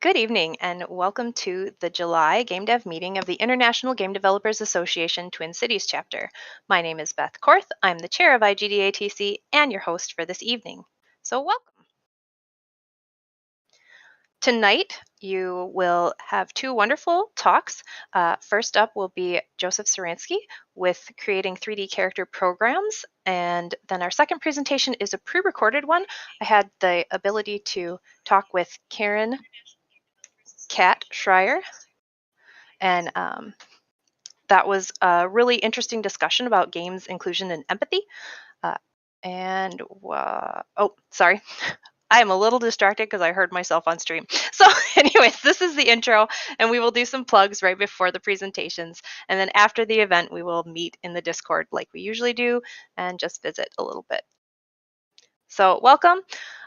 Good evening and welcome to the July Gamedev meeting of the International Game Developers Association Twin Cities chapter. My name is Beth Korth. I'm the chair of IGDATC and your host for this evening. So welcome. Tonight, you will have two wonderful talks. First up will be Joseph Saransky with creating 3D character programs. And then our second presentation is a pre-recorded one. I had the ability to talk with Karen Kat Schrier. And that was a really interesting discussion about games, inclusion, and empathy. Oh, sorry. I am a little distracted because I heard myself on stream. So anyways, this is the intro, and we will do some plugs right before the presentations. And then after the event, we will meet in the Discord like we usually do and just visit a little bit. So welcome.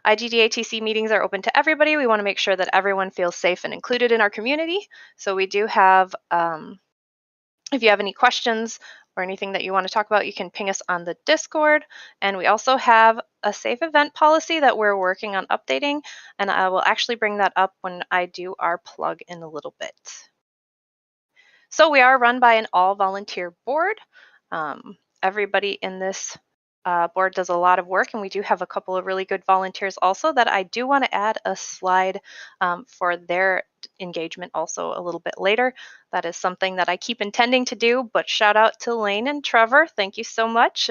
IGDATC meetings are open to everybody. We want to make sure that everyone feels safe and included in our community. So we do have if you have any questions or anything that you want to talk about, you can ping us on the Discord. And we also have a safe event policy that we're working on updating. And I will actually bring that up when I do our plug in a little bit. So we are run by an all-volunteer board. Everybody in this board does a lot of work, and we do have a couple of really good volunteers also that I do want to add a slide for their engagement also a little bit later. That is something that I keep intending to do, but shout out to Lane and Trevor. Thank you so much.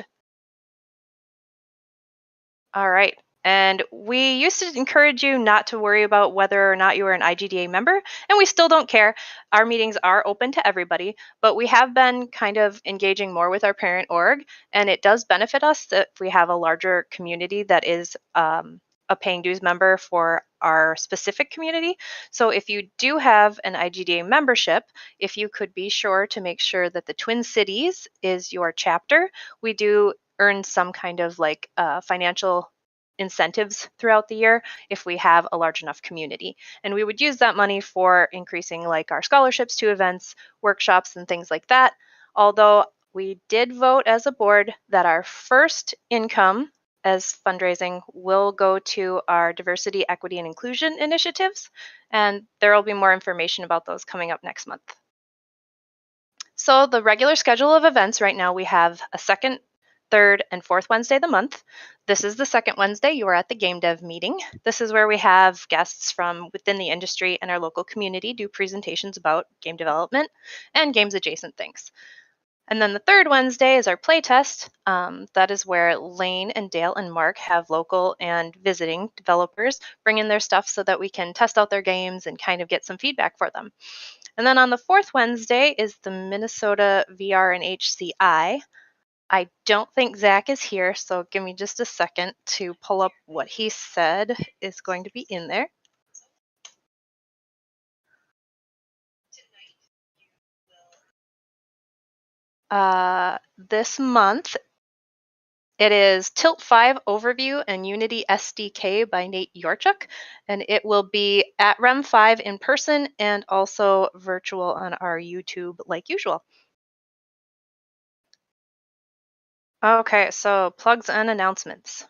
All right. And we used to encourage you not to worry about whether or not you were an IGDA member, and we still don't care. Our meetings are open to everybody, but we have been kind of engaging more with our parent org, and it does benefit us that we have a larger community that is a paying dues member for our specific community. So if you do have an IGDA membership, if you could be sure to make sure that the Twin Cities is your chapter, we do earn some kind of like financial incentives throughout the year if we have a large enough community. And we would use that money for increasing like our scholarships to events, workshops, and things like that. Although we did vote as a board that our first income as fundraising will go to our diversity, equity, and inclusion initiatives. And there will be more information about those coming up next month. So the regular schedule of events right now, we have a second, third, and fourth Wednesday of the month. This is the second Wednesday. You are at the Gamedev meeting. This is where we have guests from within the industry and our local community do presentations about game development and games adjacent things. And then the third Wednesday is our playtest. That is where Lane and Dale and Mark have local and visiting developers bring in their stuff so that we can test out their games and kind of get some feedback for them. And then on the fourth Wednesday is the Minnesota VR and HCI. I don't think Zach is here, so give me just a second to pull up what he said is going to be in there. This month, it is Tilt 5 Overview and Unity SDK by Nate Yorchuk, and it will be at Rem 5 in person and also virtual on our YouTube like usual. Okay, so plugs and announcements.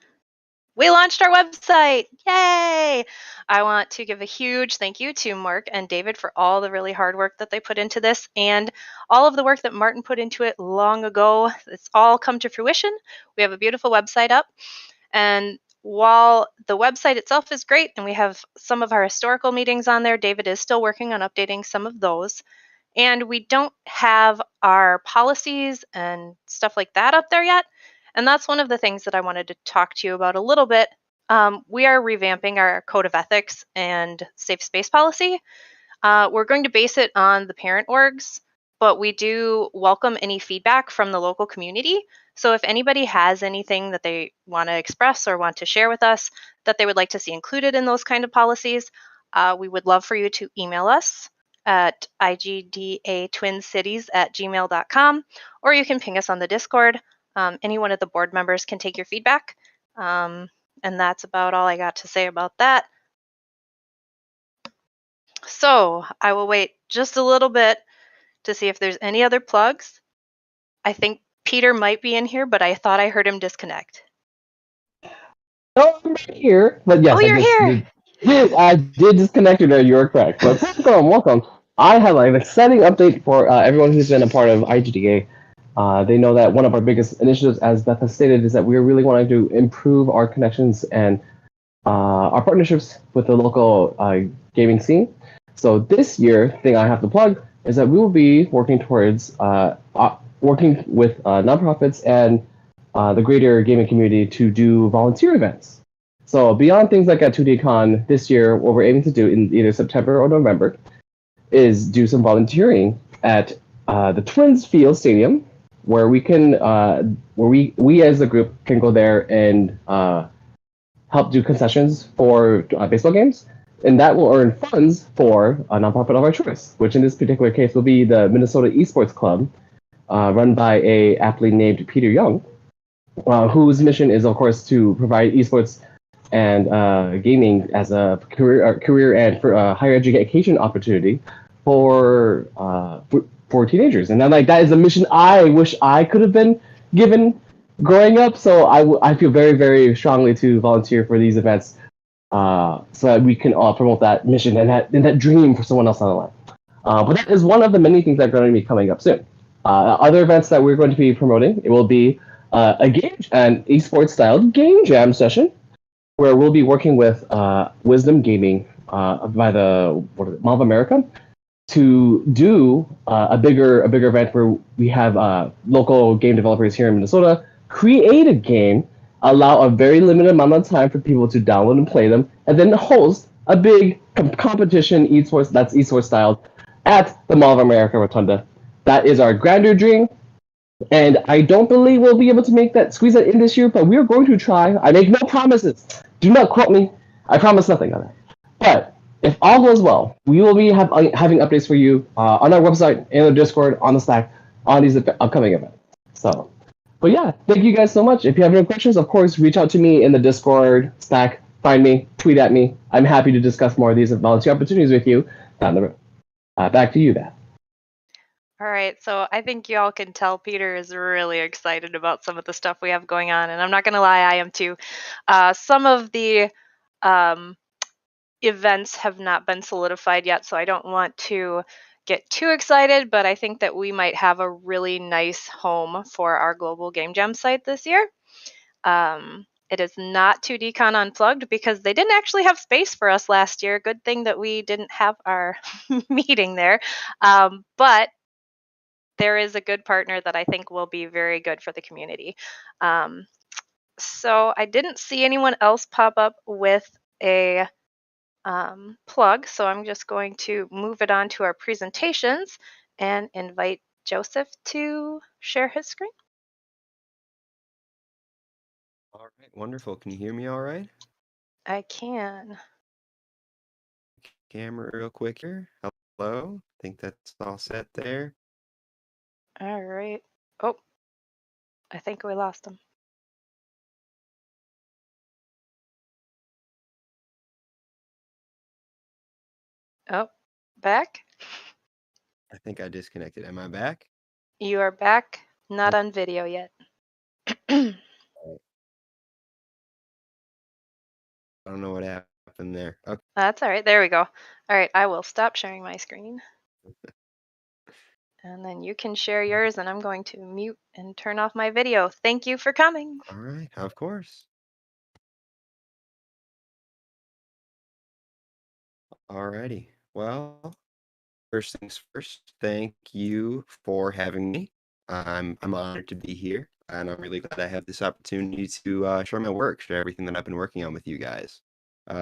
We launched our website! Yay! I want to give a huge thank you to Mark and David for all the really hard work that they put into this and all of the work that Martin put into it long ago. It's all come to fruition. We have a beautiful website up. And while the website itself is great and we have some of our historical meetings on there, David is still working on updating some of those. And we don't have our policies and stuff like that up there yet. And that's one of the things that I wanted to talk to you about a little bit. We are revamping our code of ethics and safe space policy. We're going to base it on the parent orgs, but we do welcome any feedback from the local community. So if anybody has anything that they want to express or want to share with us that they would like to see included in those kind of policies, we would love for you to email us at igdatwincities@gmail.com, or you can ping us on the Discord. Any one of the board members can take your feedback. And that's about all I got to say about that. So I will wait just a little bit to see if there's any other plugs. I think Peter might be in here, but I thought I heard him disconnect. Oh, I'm right here. But yes, oh, you're here. I did disconnect you there. You are correct. But welcome, welcome. I have like, an exciting update for everyone who's been a part of IGDA. They know that one of our biggest initiatives, as Beth has stated, is that we're really wanting to improve our connections and our partnerships with the local gaming scene. So this year, thing I have to plug is that we will be working towards working with nonprofits and the greater gaming community to do volunteer events. So beyond things like a 2D Con this year, what we're aiming to do in either September or November is do some volunteering at the Twins Field Stadium, where we as a group can go there and help do concessions for baseball games, and that will earn funds for a nonprofit of our choice, which in this particular case will be the Minnesota Esports Club, run by a athlete named Peter Young, whose mission is, of course, to provide esports and gaming as a career and for higher education opportunity for teenagers. And I'm like, that is a mission I wish I could have been given growing up. So I feel very, very strongly to volunteer for these events so that we can all promote that mission and that dream for someone else on the line. But that is one of the many things that are going to be coming up soon. Other events that we're going to be promoting, it will be an esports styled game jam session where we'll be working with Wisdom Gaming by the Mall of America to do a bigger event where we have local game developers here in Minnesota create a game, allow a very limited amount of time for people to download and play them, and then host a big competition esports that's esports styled at the Mall of America Rotunda. That is our grander dream, and I don't believe we'll be able to squeeze that in this year, but we're going to try. I make no promises. Do not quote me. I promise nothing on that. But if all goes well, we will be having updates for you on our website, in the Discord, on the Slack, on these upcoming events. So, but yeah, thank you guys so much. If you have any questions, of course, reach out to me in the Discord, Slack, find me, tweet at me. I'm happy to discuss more of these volunteer opportunities with you down the road. Back to you, Beth. All right, so I think y'all can tell Peter is really excited about some of the stuff we have going on, and I'm not going to lie, I am too. Some of the um, events have not been solidified yet, so I don't want to get too excited, but I think that we might have a really nice home for our global game jam site this year. It is not 2DCon Unplugged because they didn't actually have space for us last year. Good thing that we didn't have our meeting there. But there is a good partner that I think will be very good for the community. Um, so I didn't see anyone else pop up with a plug, so I'm just going to move it on to our presentations and invite Joseph to share his screen. All right, wonderful. Can you hear me all right? I can. Camera real quick here. Hello. Think that's all set there. All right. Oh, I think we lost him. Oh, back? I think I disconnected. Am I back? You are back, not Okay. on video yet. I don't know what happened there. Okay. That's all right. There we go. All right, I will stop sharing my screen. And then you can share yours, and I'm going to mute and turn off my video. Thank you for coming. All right, of course. All righty. Well, first things first, thank you for having me. I'm honored to be here, and I'm really glad I have this opportunity to share my work, share everything that I've been working on with you guys.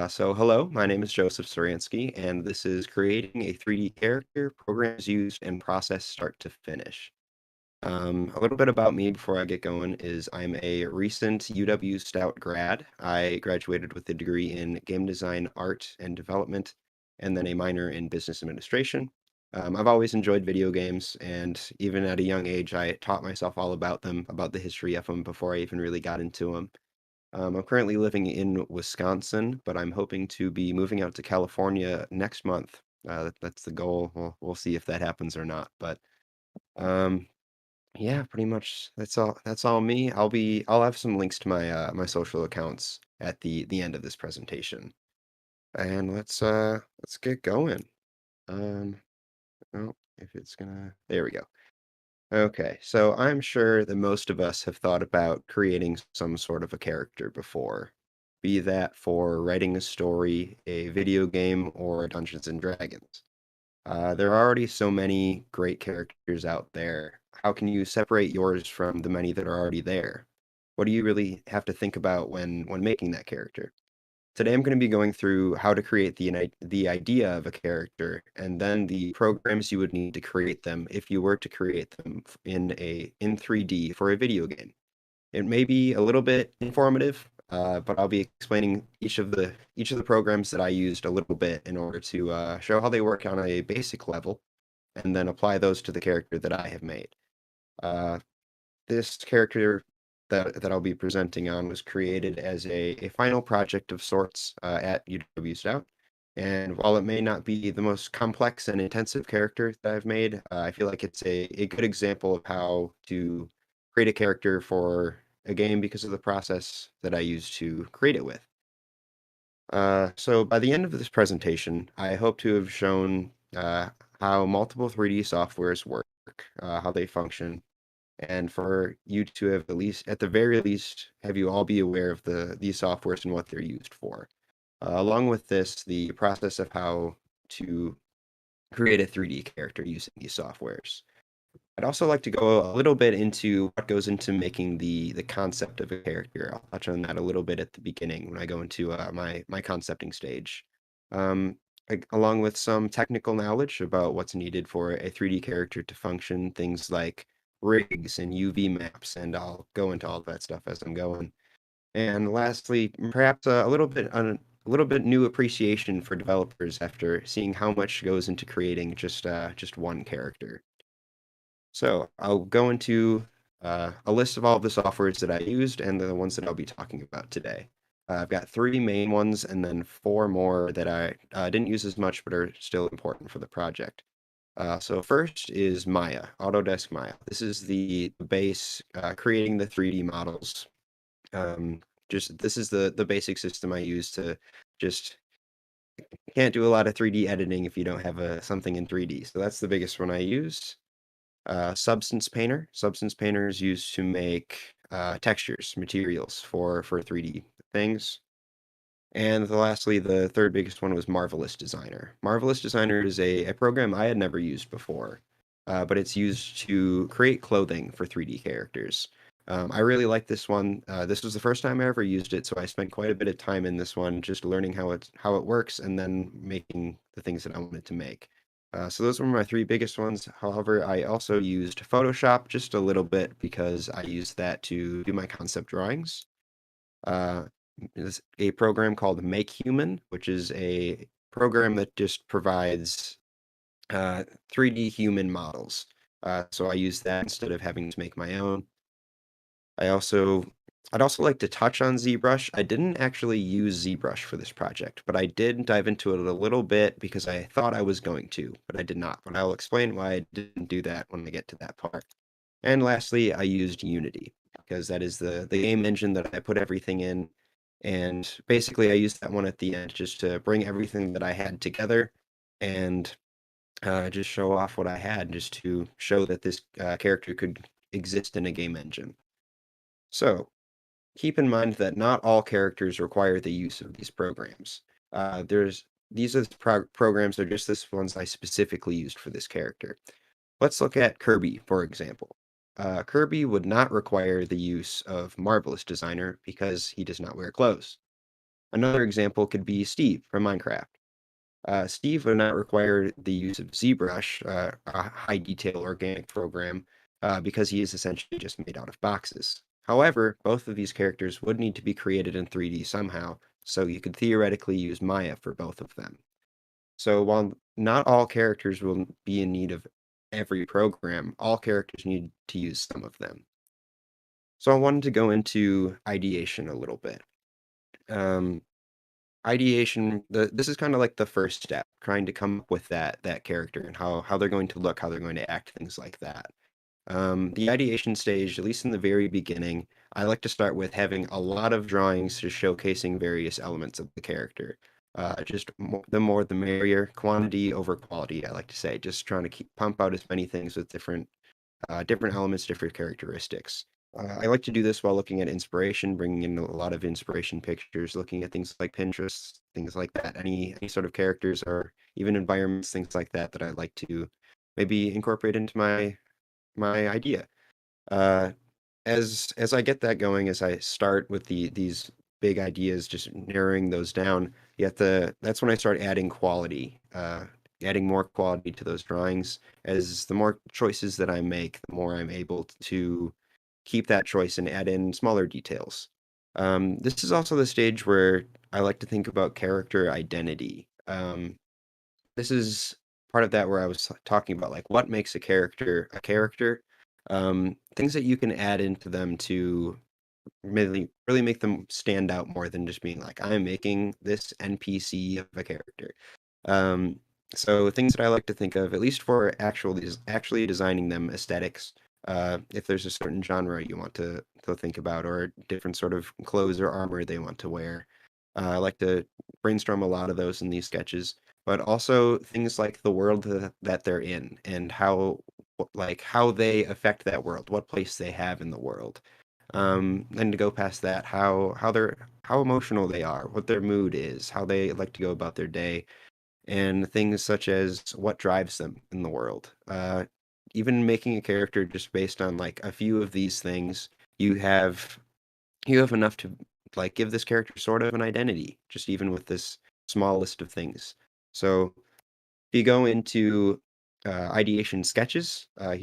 So hello, my name is Joseph Saransky, and this is creating a 3D character, programs used, and process start to finish. A little bit about me before I get going is I'm a recent UW Stout grad. I graduated with a degree in game design, art, and development, and then a minor in business administration. I've always enjoyed video games, and even at a young age, I taught myself all about them, about the history of them before I even really got into them. I'm currently living in Wisconsin, but I'm hoping to be moving out to California next month. That's the goal. We'll see if that happens or not, but um, yeah, pretty much that's all me. I'll have some links to my my social accounts at the end of this presentation. And let's get going. Um, oh, if it's gonna, there we go. Okay, so I'm sure that most of us have thought about creating some sort of a character before, be that for writing a story, a video game, or Dungeons and Dragons. There are already so many great characters out there. How can you separate yours from the many that are already there? What do you really have to think about when making that character? Today I'm going to be going through how to create the idea of a character and then the programs you would need to create them if you were to create them in 3D for a video game. It may be a little bit informative, but I'll be explaining each of the programs that I used a little bit in order to show how they work on a basic level, and then apply those to the character that I have made. Uh, this character that I'll be presenting on was created as a final project of sorts at UW Stout. And while it may not be the most complex and intensive character that I've made, I feel like it's a good example of how to create a character for a game because of the process that I used to create it with. So by the end of this presentation, I hope to have shown how multiple 3D softwares work, how they function, and for you to have at the very least, have you all be aware of these softwares and what they're used for. Along with this, the process of how to create a 3D character using these softwares. I'd also like to go a little bit into what goes into making the concept of a character. I'll touch on that a little bit at the beginning when I go into my concepting stage. Along with some technical knowledge about what's needed for a 3D character to function, things like rigs and UV maps, and I'll go into all of that stuff as I'm going. And lastly, perhaps a little bit new appreciation for developers after seeing how much goes into creating just one character. So I'll go into a list of all of the softwares that I used and the ones that I'll be talking about today. I've got 3 main ones and then 4 more that I didn't use as much but are still important for the project. So first is Maya, Autodesk Maya. This is the base, creating the 3D models. This is the basic system I use to just can't do a lot of 3D editing if you don't have something in 3D. So that's the biggest one I use. Substance Painter. Substance Painter is used to make textures, materials for 3D things. And lastly, the third biggest one was Marvelous Designer. Marvelous Designer is a program I had never used before, but it's used to create clothing for 3D characters. I really like this one. This was the first time I ever used it, so I spent quite a bit of time in this one, just learning how it works and then making the things that I wanted to make. So those were my 3 biggest ones. However, I also used Photoshop just a little bit because I used that to do my concept drawings. Uh, is a program called Make Human, which is a program that just provides 3D human models. So I use that instead of having to make my own. I also I'd also like to touch on ZBrush. I didn't actually use ZBrush for this project, but I did dive into it a little bit because I thought I was going to, but I did not. But I'll explain why I didn't do that when I get to that part. And lastly, I used Unity because that is the game engine that I put everything in. And basically, I used that one at the end just to bring everything that I had together and just show off what I had, just to show that this character could exist in a game engine. So, keep in mind that not all characters require the use of these programs. These are programs are just the ones I specifically used for this character. Let's look at Kirby, for example. Kirby would not require the use of Marvelous Designer because he does not wear clothes. Another example could be Steve from Minecraft. Steve would not require the use of ZBrush, a high detail organic program, because he is essentially just made out of boxes. However, both of these characters would need to be created in 3D somehow, so you could theoretically use Maya for both of them. So while not all characters will be in need of every program, all characters need to use some of them. So I wanted to go into ideation a little bit. Um, Ideation, this is kind of like the first step, trying to come up with that character and how they're going to look, how they're going to act, things like that. The ideation stage, at least in the very beginning, I like to start with having a lot of drawings just showcasing various elements of the character. Just the more the merrier, quantity over quality, I like to say. Just trying to pump out as many things with different elements, different characteristics. I like to do this while looking at inspiration, bringing in a lot of inspiration pictures, looking at things like Pinterest, things like that. Any sort of characters or even environments, things like that I like to maybe incorporate into my idea. Uh, as I get that going, as I start with these big ideas, just narrowing those down, that's when I start adding quality, adding more quality to those drawings. As the more choices that I make, the more I'm able to keep that choice and add in smaller details. This is also the stage where I like to think about character identity. This is part of that where I was talking about like what makes a character a character. Things that you can add into them to really make them stand out more than just being like, I'm making this NPC of a character. Um, so things that I like to think of, at least for actually designing them, aesthetics. If there's a certain genre you want to think about, or different sort of clothes or armor they want to wear, I like to brainstorm a lot of those in these sketches. But also things like the world that they're in and how they affect that world, what place they have in the world. Then to go past that, how emotional they are, what their mood is, how they like to go about their day, and things such as what drives them in the world. Even making a character just based on like a few of these things, you have you have enough to like give this character sort of an identity, just even with this small list of things. So if you go into ideation sketches, I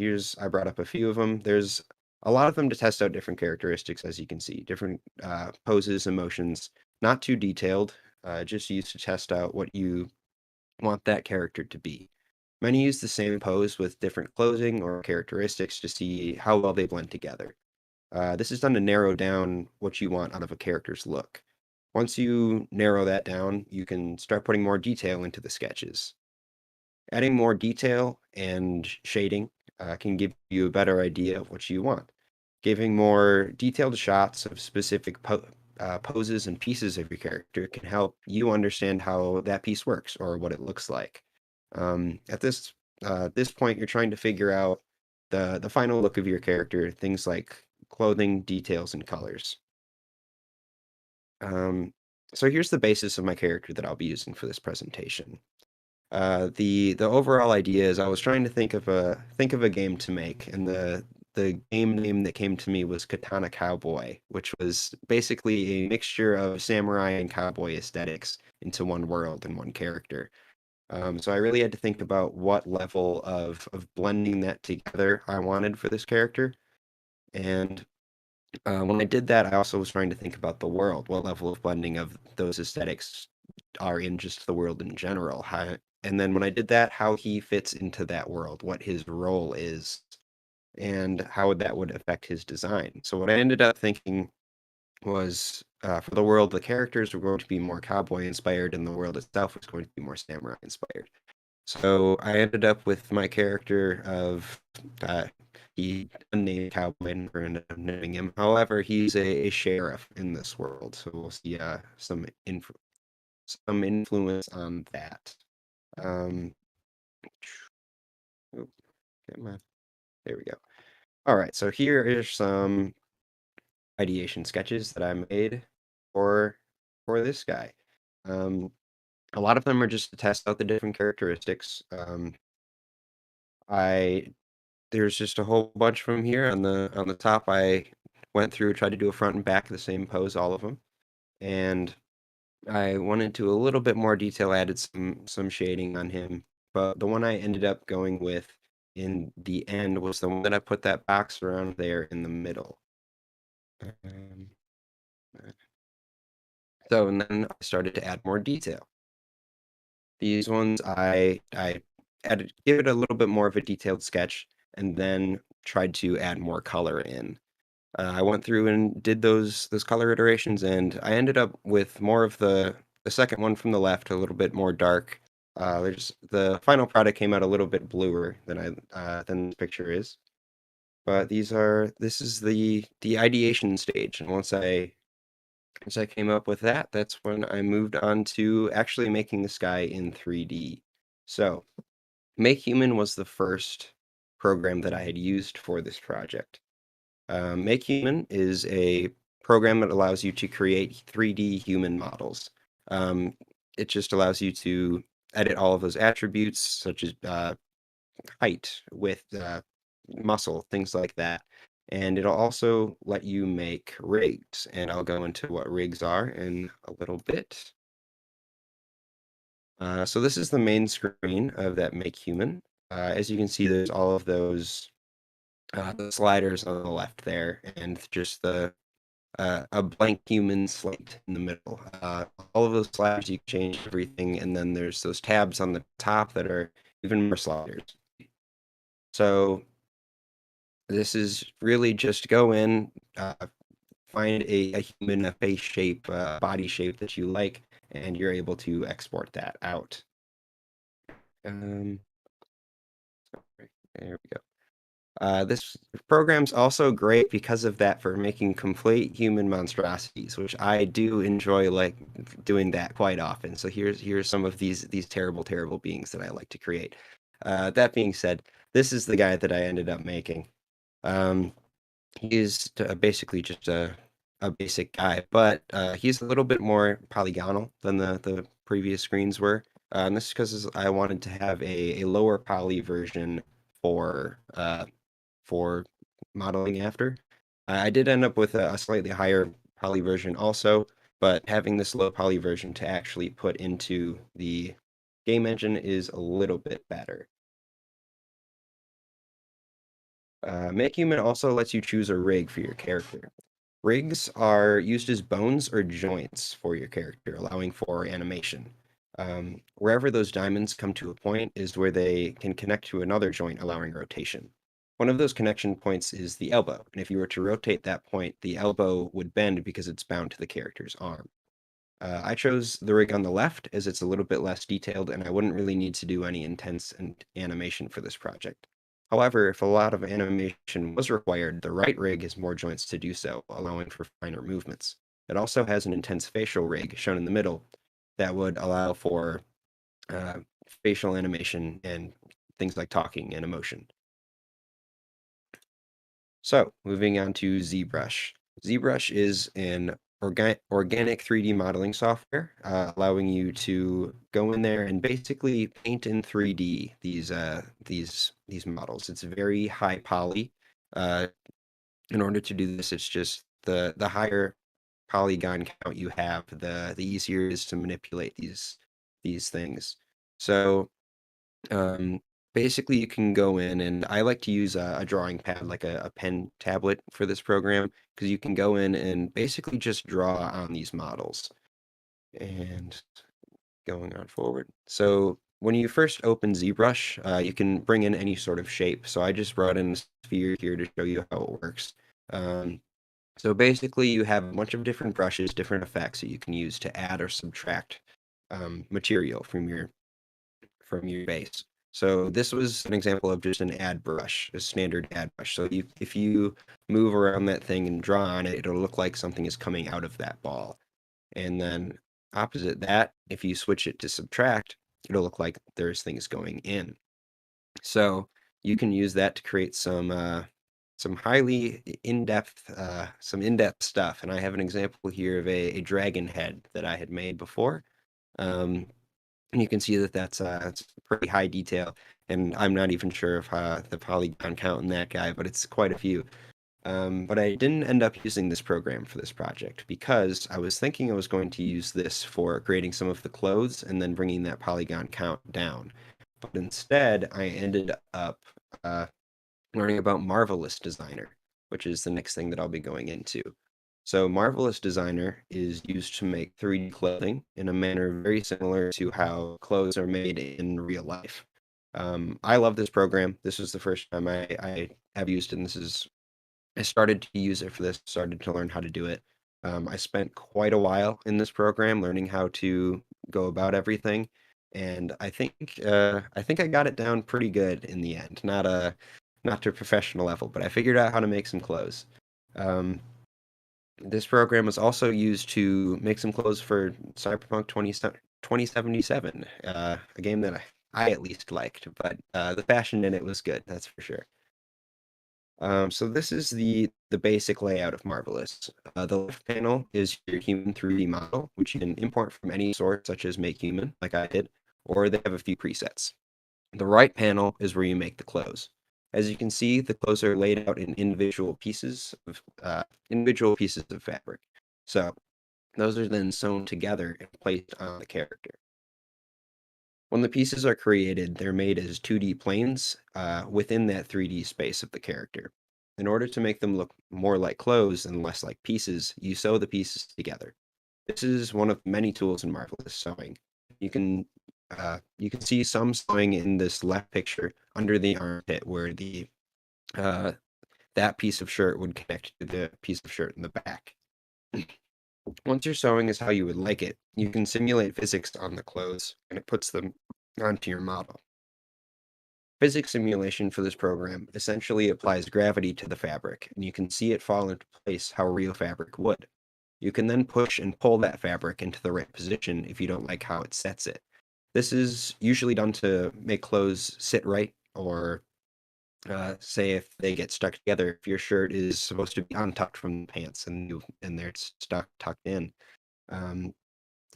brought up a few of them. There's a lot of them to test out different characteristics, as you can see, different poses, emotions, not too detailed, just used to test out what you want that character to be. Many use the same pose with different clothing or characteristics to see how well they blend together. This is done to narrow down what you want out of a character's look. Once you narrow that down, you can start putting more detail into the sketches. Adding more detail and shading can give you a better idea of what you want. Giving more detailed shots of specific poses and pieces of your character can help you understand how that piece works or what it looks like. At this point, you're trying to figure out the final look of your character, things like clothing, details, and colors. Um, so here's the basis of my character that I'll be using for this presentation. The overall idea is I was trying to think of a game to make, and the game name that came to me was Katana Cowboy, which was basically a mixture of samurai and cowboy aesthetics into one world and one character. So I really had to think about what level of blending that together I wanted for this character. And when I did that, I also was trying to think about the world, what level of blending of those aesthetics are in just the world in general. And then when I did that, how he fits into that world, what his role is, and how that would affect his design. So what I ended up thinking was for the world, the characters were going to be more cowboy inspired, and the world itself was going to be more samurai inspired. So I ended up with my character of he unnamed cowboy and never ended up naming him. However, he's a sheriff in this world, so we'll see some influence on that. Um, oh, come on. There we go. All right, so here is some ideation sketches that I made for for this guy. Um, a lot of them are just to test out the different characteristics. I There's just a whole bunch from here on the top. I went through, tried to do a front and back of the same pose, all of them, and I went into a little bit more detail, added some shading on him. But the one I ended up going with in the end was the one that I put that box around there in the middle. Um, so and then I started to add more detail. These ones I added give it a little bit more of a detailed sketch, and then tried to add more color in. I went through and did those color iterations, and I ended up with more of the second one from the left, a little bit more dark. There's the final product came out a little bit bluer than the picture is. But this is the ideation stage, and once As I came up with that, that's when I moved on to actually making the sky in 3D. So, Make Human was the first program that I had used for this project. Make Human is a program that allows you to create 3D human models. Um, it just allows you to edit all of those attributes, such as height, width, muscle, things like that. And it'll also let you make rigs, and I'll go into what rigs are in a little bit. So this is the main screen of that Make Human. As you can see, there's all of those the sliders on the left there, and just a blank human slate in the middle. All of those sliders, you can change everything, and then there's those tabs on the top that are even more sliders. So this is really just go in, find a human, a face shape, body shape that you like, and you're able to export that out. Sorry, there we go. This program's also great because of that for making complete human monstrosities, which I do enjoy like doing that quite often. So here's some of these terrible, terrible beings that I like to create. That being said, this is the guy that I ended up making. Um, he's basically just a basic guy, but he's a little bit more polygonal than the previous screens were. And this is because I wanted to have a lower poly version for modeling after. I did end up with a slightly higher poly version also, but having this low poly version to actually put into the game engine is a little bit better. Make Human also lets you choose a rig for your character. Rigs are used as bones or joints for your character, allowing for animation. Wherever those diamonds come to a point is where they can connect to another joint, allowing rotation. One of those connection points is the elbow, and if you were to rotate that point, the elbow would bend because it's bound to the character's arm. I chose the rig on the left as it's a little bit less detailed, and I wouldn't really need to do any intense animation for this project. However, if a lot of animation was required, the right rig has more joints to do so, allowing for finer movements. It also has an intense facial rig, shown in the middle, that would allow for uh, facial animation and things like talking and emotion. So, moving on to ZBrush. ZBrush is an organic 3D modeling software, allowing you to go in there and basically paint in 3D these models. It's very high poly. Uh, in order to do this, it's just the higher polygon count you have, the easier it is to manipulate these things. So um, basically, you can go in, and I like to use a drawing pad, like a pen tablet for this program, because you can go in and basically just draw on these models. And going on forward. So when you first open ZBrush, you can bring in any sort of shape. So I just brought in a sphere here to show you how it works. Um, so basically, you have a bunch of different brushes, different effects that you can use to add or subtract material from your base. So this was an example of just an add brush, a standard add brush. So if you move around that thing and draw on it, it'll look like something is coming out of that ball. And then opposite that, if you switch it to subtract, it'll look like there's things going in. So you can use that to create some highly in-depth stuff. And I have an example here of a dragon head that I had made before. And you can see that it's pretty high detail, and I'm not even sure of the polygon count in that guy, but it's quite a few. But I didn't end up using this program for this project because I was thinking I was going to use this for creating some of the clothes and then bringing that polygon count down. But instead, I ended up learning about Marvelous Designer, which is the next thing that I'll be going into. So Marvelous Designer is used to make 3D clothing in a manner very similar to how clothes are made in real life. I love this program. This was the first time I have used it, and I started to use it for this, started to learn how to do it. I spent quite a while in this program learning how to go about everything, and I think I got it down pretty good in the end. Not to a professional level, but I figured out how to make some clothes. Um, This program was also used to make some clothes for Cyberpunk 2077, a game that I at least liked, but the fashion in it was good, that's for sure. So this is the basic layout of Marvelous. The left panel is your human 3D model, which you can import from any source, such as Make Human, like I did, or they have a few presets. The right panel is where you make the clothes. As you can see, the clothes are laid out in individual pieces of fabric. So those are then sewn together and placed on the character. When the pieces are created, they're made as 2D planes within that 3D space of the character. In order to make them look more like clothes and less like pieces, you sew the pieces together. This is one of many tools in Marvelous Sewing. You can see some sewing in this left picture under the armpit, where uh, that piece of shirt would connect to the piece of shirt in the back. Once your sewing is how you would like it, you can simulate physics on the clothes, and it puts them onto your model. Physics simulation for this program essentially applies gravity to the fabric, and you can see it fall into place how real fabric would. You can then push and pull that fabric into the right position if you don't like how it sets it. This is usually done to make clothes sit right, or say if they get stuck together, if your shirt is supposed to be untucked from the pants and they're stuck tucked in. Um,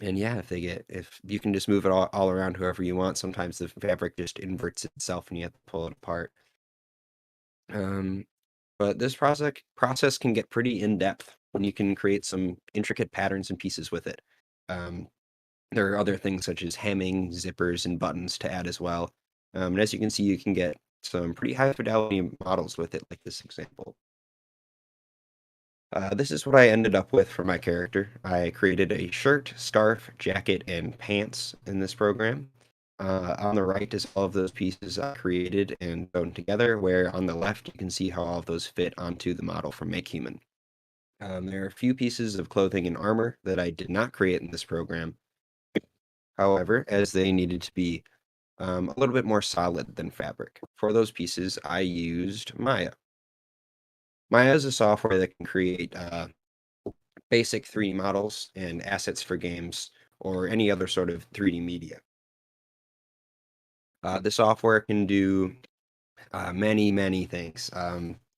and yeah, if you can just move it all around whoever you want, sometimes the fabric just inverts itself and you have to pull it apart. But this process can get pretty in-depth when you can create some intricate patterns and pieces with it. Um, there are other things such as hemming, zippers, and buttons to add as well. And as you can see, you can get some pretty high fidelity models with it, like this example. This is what I ended up with for my character. I created a shirt, scarf, jacket, and pants in this program. On the right is all of those pieces I created and sewn together, where on the left you can see how all of those fit onto the model from Make Human. There are a few pieces of clothing and armor that I did not create in this program. However, as they needed to be a little bit more solid than fabric. For those pieces, I used Maya. Maya is a software that can create basic 3D models and assets for games or any other sort of 3D media. The software can do many, many things,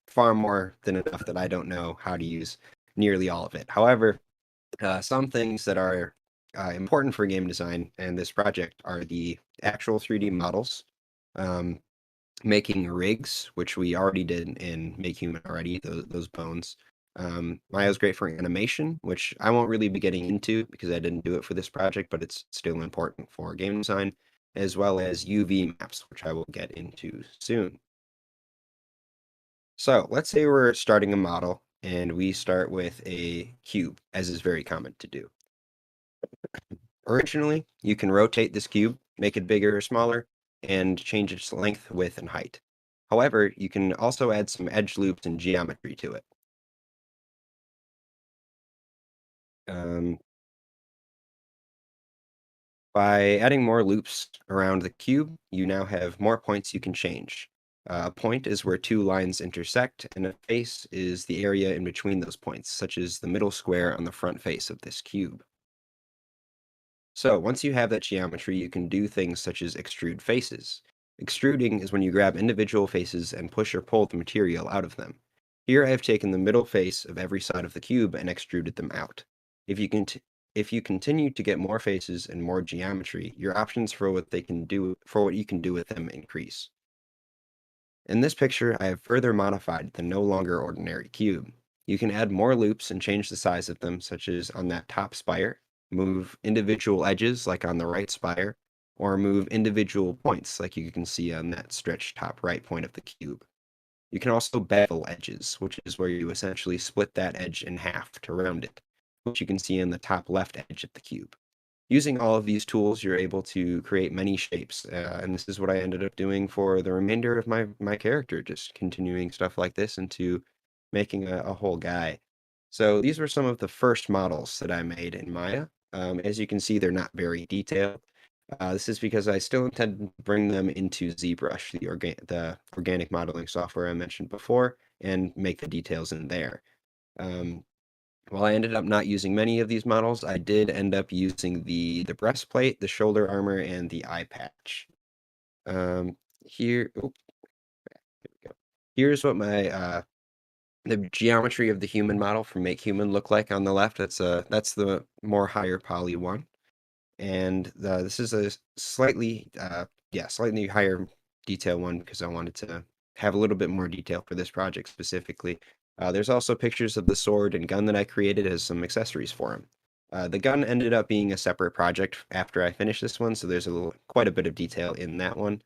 far more than enough that I don't know how to use nearly all of it. However, some things that are important for game design and this project are the actual 3D models, um, making rigs, which we already did in Make Human already, those bones. Maya's great for animation, which I won't really be getting into because I didn't do it for this project, but it's still important for game design, as well as UV maps, which I will get into soon. So let's say we're starting a model and we start with a cube, as is very common to do. Originally, you can rotate this cube, make it bigger or smaller, and change its length, width, and height. However, you can also add some edge loops and geometry to it. Um, by adding more loops around the cube, you now have more points you can change. A point is where two lines intersect, and a face is the area in between those points, such as the middle square on the front face of this cube. So once you have that geometry, you can do things such as extrude faces. Extruding is when you grab individual faces and push or pull the material out of them. Here I have taken the middle face of every side of the cube and extruded them out. If you continue to get more faces and more geometry, your options for what you can do with them increase. In this picture, I have further modified the no longer ordinary cube. You can add more loops and change the size of them, such as on that top spire, move individual edges like on the right spire, or move individual points like you can see on that stretched top right point of the cube. You can also bevel edges, which is where you essentially split that edge in half to round it, which you can see on the top left edge of the cube. Using all of these tools, you're able to create many shapes, and this is what I ended up doing for the remainder of my character, just continuing stuff like this into making a whole guy. So these were some of the first models that I made in Maya. As you can see, they're not very detailed. This is because I still intend to bring them into ZBrush, the organic modeling software I mentioned before, and make the details in there. Um, While I ended up not using many of these models, I did end up using the breastplate, the shoulder armor, and the eye patch. Here, oh, here we go. Here's what my the geometry of the human model from Make Human look like on the left. That's the more higher poly one, and this is a slightly slightly higher detail one because I wanted to have a little bit more detail for this project specifically. There's also pictures of the sword and gun that I created as some accessories for him. The gun ended up being a separate project after I finished this one, so there's quite a bit of detail in that one.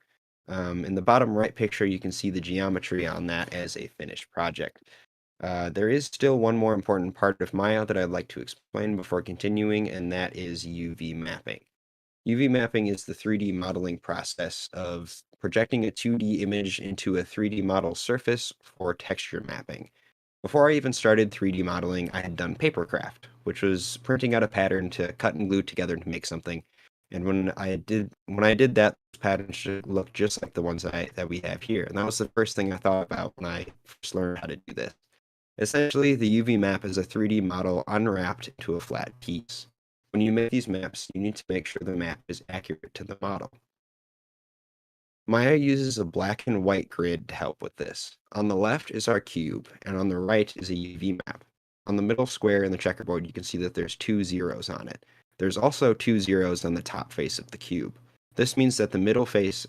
In the bottom right picture, you can see the geometry on that as a finished project. There is still one more important part of Maya that I'd like to explain before continuing, and that is UV mapping. UV mapping is the 3D modeling process of projecting a 2D image into a 3D model surface for texture mapping. Before I even started 3D modeling, I had done papercraft, which was printing out a pattern to cut and glue together to make something. And when I did that, those patterns should look just like the ones that we have here. And that was the first thing I thought about when I first learned how to do this. Essentially, the UV map is a 3D model unwrapped into a flat piece. When you make these maps, you need to make sure the map is accurate to the model. Maya uses a black and white grid to help with this. On the left is our cube, and on the right is a UV map. On the middle square in the checkerboard, you can see that there's 2 zeros on it. There's also 2 zeros on the top face of the cube. This means that the middle face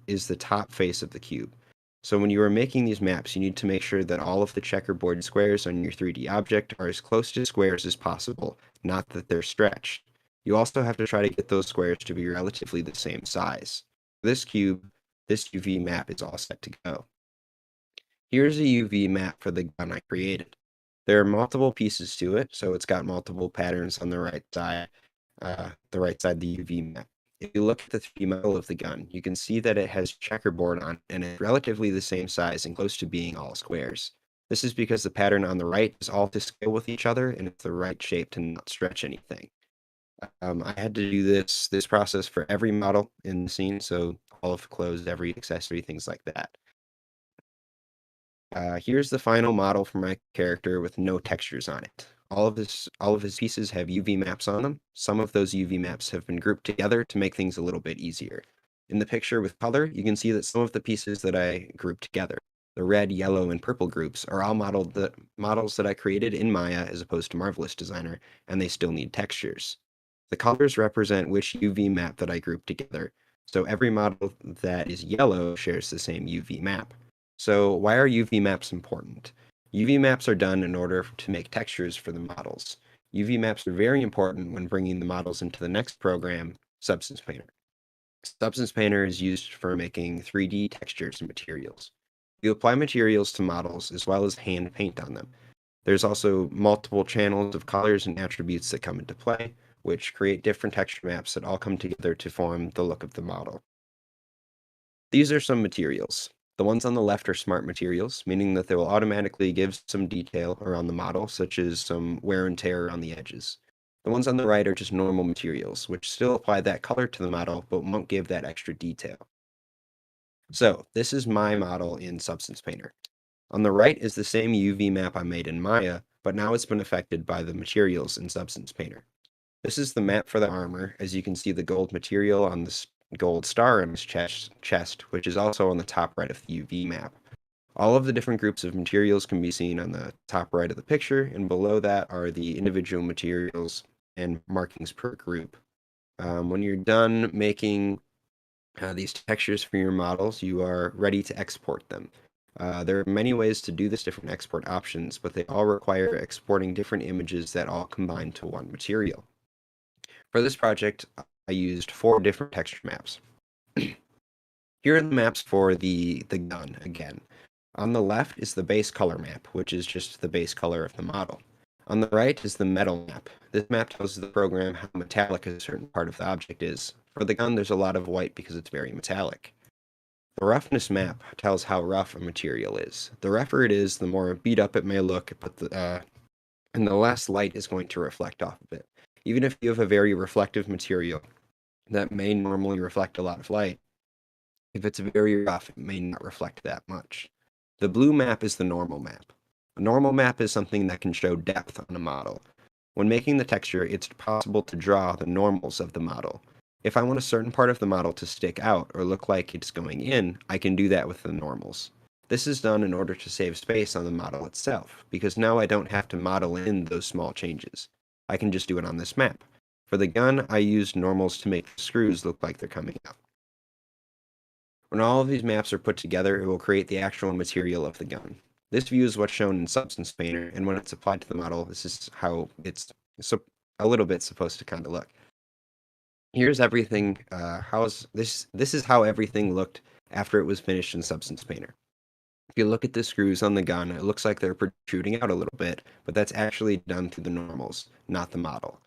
is the top face of the cube. So when you are making these maps, you need to make sure that all of the checkerboard squares on your 3D object are as close to squares as possible, not that they're stretched. You also have to try to get those squares to be relatively the same size. For this cube, this UV map is all set to go. Here's a UV map for the gun I created. There are multiple pieces to it, so it's got multiple patterns on the right side of the UV map. If you look at the 3D model of the gun, you can see that it has checkerboard on it and it's relatively the same size and close to being all squares. This is because the pattern on the right is all to scale with each other and it's the right shape to not stretch anything. I had to do this process for every model in the scene, so all of the clothes, every accessory, things like that. Here's the final model for my character with no textures on it. All of his pieces have UV maps on them. Some of those UV maps have been grouped together to make things a little bit easier. In the picture with color, you can see that some of the pieces that I grouped together, the red, yellow, and purple groups, are all models that I created in Maya as opposed to Marvelous Designer, and they still need textures. The colors represent which UV map that I grouped together, so every model that is yellow shares the same UV map. So why are UV maps important? UV maps are done in order to make textures for the models. UV maps are very important when bringing the models into the next program, Substance Painter. Substance Painter is used for making 3D textures and materials. You apply materials to models as well as hand paint on them. There's also multiple channels of colors and attributes that come into play, which create different texture maps that all come together to form the look of the model. These are some materials. The ones on the left are smart materials, meaning that they will automatically give some detail around the model, such as some wear and tear on the edges. The ones on the right are just normal materials, which still apply that color to the model, but won't give that extra detail. So, this is my model in Substance Painter. On the right is the same UV map I made in Maya, but now it's been affected by the materials in Substance Painter. This is the map for the armor, as you can see the gold material on this gold star in his chest, which is also on the top right of the UV map. All of the different groups of materials can be seen on the top right of the picture, and below that are the individual materials and markings per group. When you're done making these textures for your models, you are ready to export them. There are many ways to do this, different export options, but they all require exporting different images that all combine to one material. For this project, I used 4 different texture maps. Here are the maps for the gun again. On the left is the base color map, which is just the base color of the model. On the right is the metal map. This map tells the program how metallic a certain part of the object is. For the gun, there's a lot of white because it's very metallic. The roughness map tells how rough a material is. The rougher it is, the more beat up it may look, and the less light is going to reflect off of it. Even if you have a very reflective material that may normally reflect a lot of light, if it's very rough, it may not reflect that much. The blue map is the normal map. A normal map is something that can show depth on a model. When making the texture, it's possible to draw the normals of the model. If I want a certain part of the model to stick out or look like it's going in, I can do that with the normals. This is done in order to save space on the model itself, because now I don't have to model in those small changes. I can just do it on this map. For the gun, I used normals to make the screws look like they're coming out. When all of these maps are put together, it will create the actual material of the gun. This view is what's shown in Substance Painter, and when it's applied to the model, this is how it's a little bit supposed to kind of look. Here's everything. This is how everything looked after it was finished in Substance Painter. If you look at the screws on the gun, it looks like they're protruding out a little bit, but that's actually done through the normals, not the model,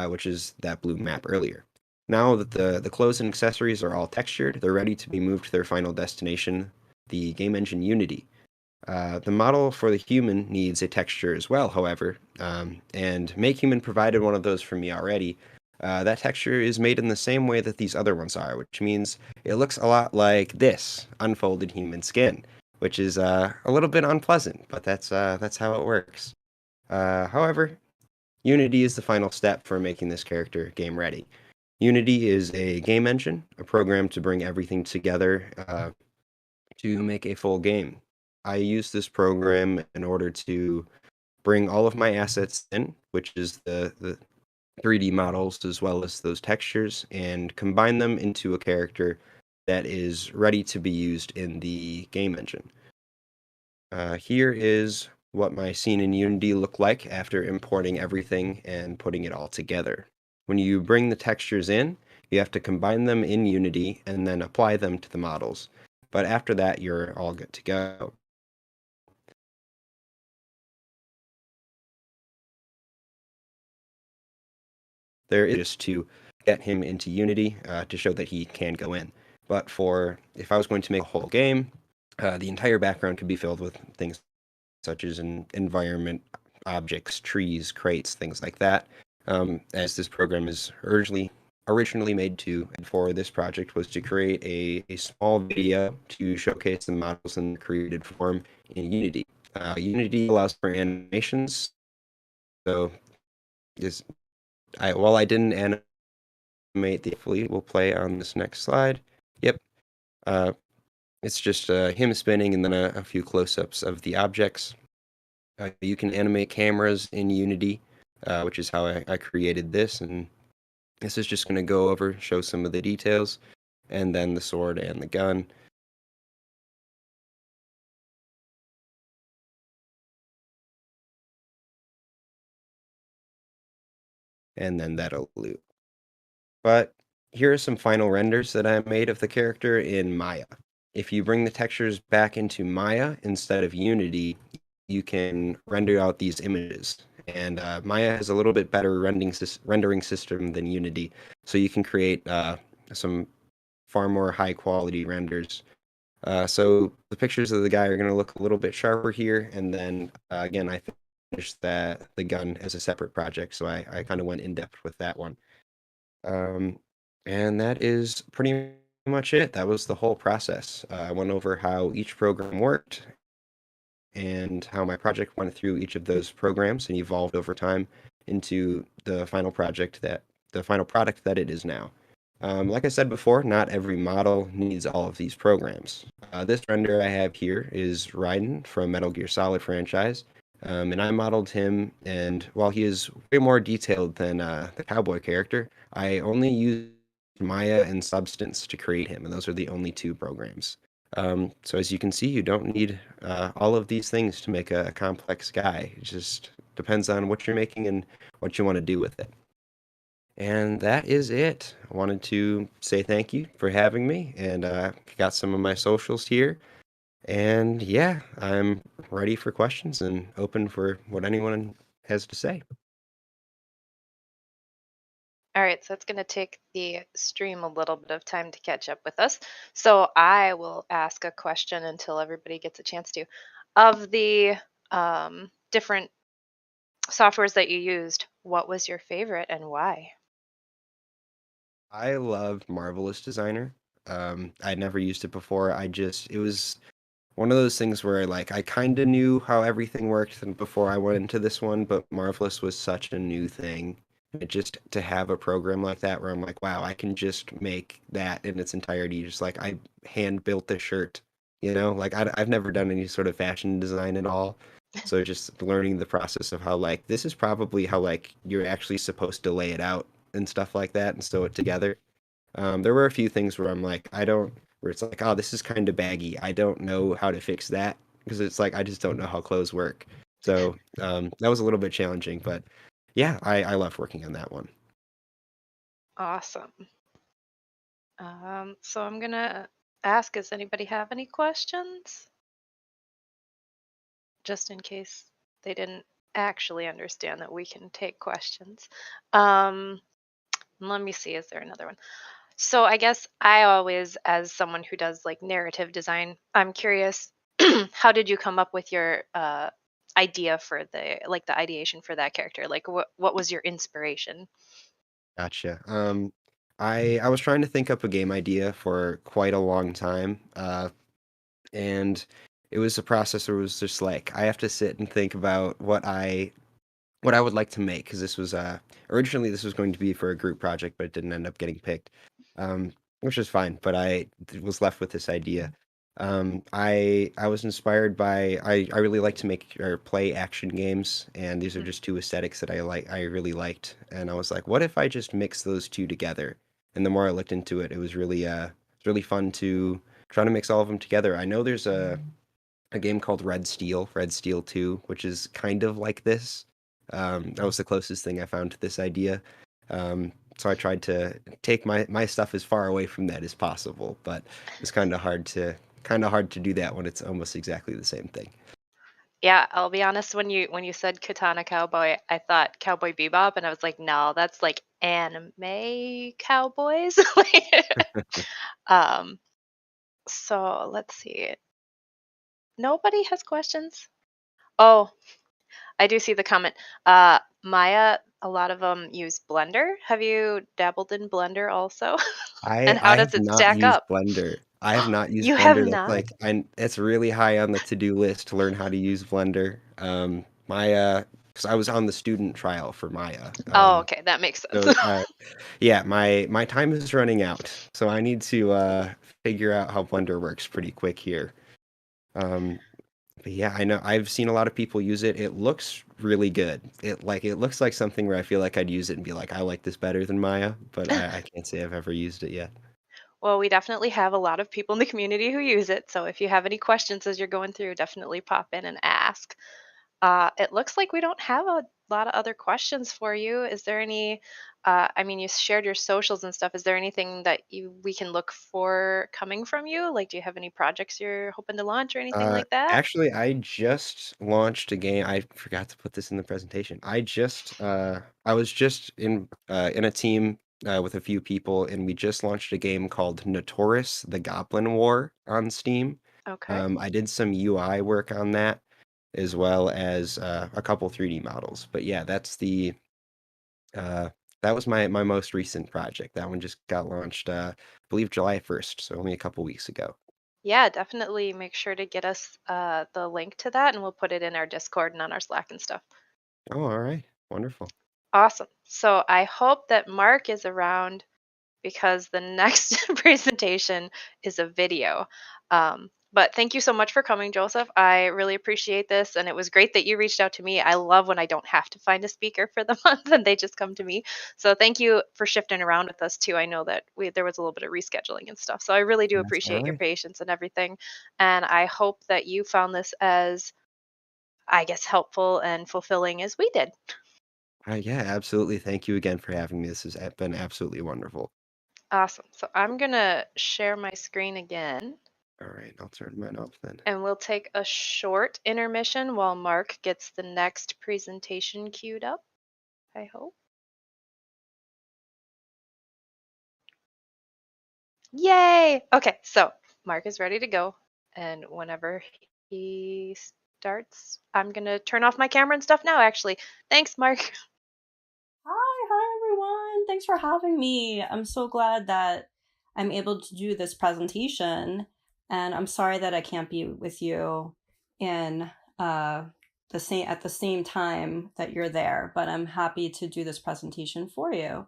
which is that blue map earlier. Now that the clothes and accessories are all textured, they're ready to be moved to their final destination, the game engine Unity. The model for the human needs a texture as well, however, and MakeHuman provided one of those for me already. That texture is made in the same way that these other ones are, which means it looks a lot like this, unfolded human skin, which is a little bit unpleasant, but that's how it works. However, Unity is the final step for making this character game ready. Unity is a game engine, a program to bring everything together to make a full game. I use this program in order to bring all of my assets in, which is the 3D models as well as those textures, and combine them into a character that is ready to be used in the game engine. Here is what my scene in Unity looked like after importing everything and putting it all together. When you bring the textures in, you have to combine them in Unity and then apply them to the models. But after that, you're all good to go. There is just to get him into Unity to show that he can go in. But if I was going to make a whole game, the entire background could be filled with things such as an environment, objects, trees, crates, things like that. As this program is originally made to and for this project was to create a small video to showcase the models in the created form in Unity. Unity allows for animations, so while I didn't animate the fleet, we'll play on this next slide. Yep. It's just him spinning and then a few close-ups of the objects. You can animate cameras in Unity, which is how I created this, and this is just going to show some of the details, and then the sword and the gun. And then that'll loop. But here are some final renders that I made of the character in Maya. If you bring the textures back into Maya instead of Unity, you can render out these images. And Maya has a little bit better rendering system than Unity, so you can create some far more high quality renders. So the pictures of the guy are going to look a little bit sharper here, and then again, I finished the gun as a separate project, so I kind of went in depth with that one. And that is pretty much it. That was the whole process. I went over how each program worked and how my project went through each of those programs and evolved over time into the final product that it is now. Like I said before, not every model needs all of these programs. This render I have here is Raiden from Metal Gear Solid franchise, and I modeled him, and while he is way more detailed than the cowboy character, I only used Maya and Substance to create him, and those are the only two programs. So as you can see, you don't need all of these things to make a complex guy. It just depends on what you're making and what you want to do with it. And that is it. I wanted to say thank you for having me, and got some of my socials here. And yeah, I'm ready for questions and open for what anyone has to say. All right, so it's going to take the stream a little bit of time to catch up with us. So I will ask a question until everybody gets a chance to. Of the different softwares that you used, what was your favorite and why? I love Marvelous Designer. I'd never used it before. It was one of those things where like I kind of knew how everything worked before I went into this one, but Marvelous was such a new thing. And just to have a program like that where I'm like, wow, I can just make that in its entirety. Just like I hand built the shirt, like I've never done any sort of fashion design at all. So just learning the process of how like this is probably how like you're actually supposed to lay it out and stuff like that and sew it together. There were a few things where I'm like, where it's like, oh, this is kind of baggy. I don't know how to fix that because it's like I just don't know how clothes work. So that was a little bit challenging, but yeah, I love working on that one. Awesome. So I'm gonna ask, does anybody have any questions? Just in case they didn't actually understand that we can take questions. Let me see, is there another one? So I guess I always, as someone who does like narrative design, I'm curious, how did you come up with your idea for the ideation for that character? Like what was your inspiration? Gotcha. I was trying to think up a game idea for quite a long time, and it was a process where it was just like I have to sit and think about what I would like to make because this was originally this was going to be for a group project, but it didn't end up getting picked, which is fine. But I was left with this idea. I was inspired by I really like to make or play action games, and these are Mm. just two aesthetics that I really liked, and I was like, what if I just mix those two together? And the more I looked into it, it was really fun to try to mix all of them together. I know there's a game called Red Steel 2, which is kind of like this. That was the closest thing I found to this idea. So I tried to take my stuff as far away from that as possible, but it's kind of hard to do that when it's almost exactly the same thing. Yeah, I'll be honest, when you said Katana Cowboy, I thought Cowboy Bebop, and I was like, no, that's like anime cowboys. um, so let's see. Nobody has questions? Oh, I do see the comment. Maya, a lot of them use Blender. Have you dabbled in Blender also? I And how I does have it not stack used up? Blender. I have not used You have Blender. That's not? like it's really high on the to-do list to learn how to use Blender. Maya, because I was on the student trial for Maya. Oh, okay, that makes sense. So yeah, my time is running out, so I need to figure out how Blender works pretty quick here. Um, but yeah, I know I've seen a lot of people use it. It looks really good. It looks like something where I feel like I'd use it and be like, I like this better than Maya, but I can't say I've ever used it yet. Well, we definitely have a lot of people in the community who use it. So if you have any questions as you're going through, definitely pop in and ask. It looks like we don't have a lot of other questions for you. Is there any, I mean, you shared your socials and stuff. Is there anything that we can look for coming from you? Like, do you have any projects you're hoping to launch or anything like that? Actually, I just launched a game. I forgot to put this in the presentation. I was just in a team with a few people, and we just launched a game called Notorious: The Goblin War on Steam. Okay. I did some UI work on that, as well as a couple 3D models. But yeah, uh, that was my most recent project. That one just got launched, I believe July 1st, so only a couple weeks ago. Yeah, definitely make sure to get us the link to that and we'll put it in our Discord and on our Slack and stuff. Oh, all right, wonderful. Awesome. So I hope that Mark is around because the next presentation is a video. But thank you so much for coming, Joseph. I really appreciate this, and it was great that you reached out to me. I love when I don't have to find a speaker for the month and they just come to me. So thank you for shifting around with us too. I know that there was a little bit of rescheduling and stuff. So I really do That's all appreciate your right. patience and everything. And I hope that you found this as, I guess, helpful and fulfilling as we did. Yeah, absolutely. Thank you again for having me. This has been absolutely wonderful. Awesome. So I'm gonna share my screen again. All right, I'll turn mine off then. And we'll take a short intermission while Mark gets the next presentation queued up, I hope. Yay! Okay, so Mark is ready to go. And whenever he starts, I'm going to turn off my camera and stuff now, actually. Thanks, Mark. Hi everyone. Thanks for having me. I'm so glad that I'm able to do this presentation. And I'm sorry that I can't be with you in at the same time that you're there, but I'm happy to do this presentation for you.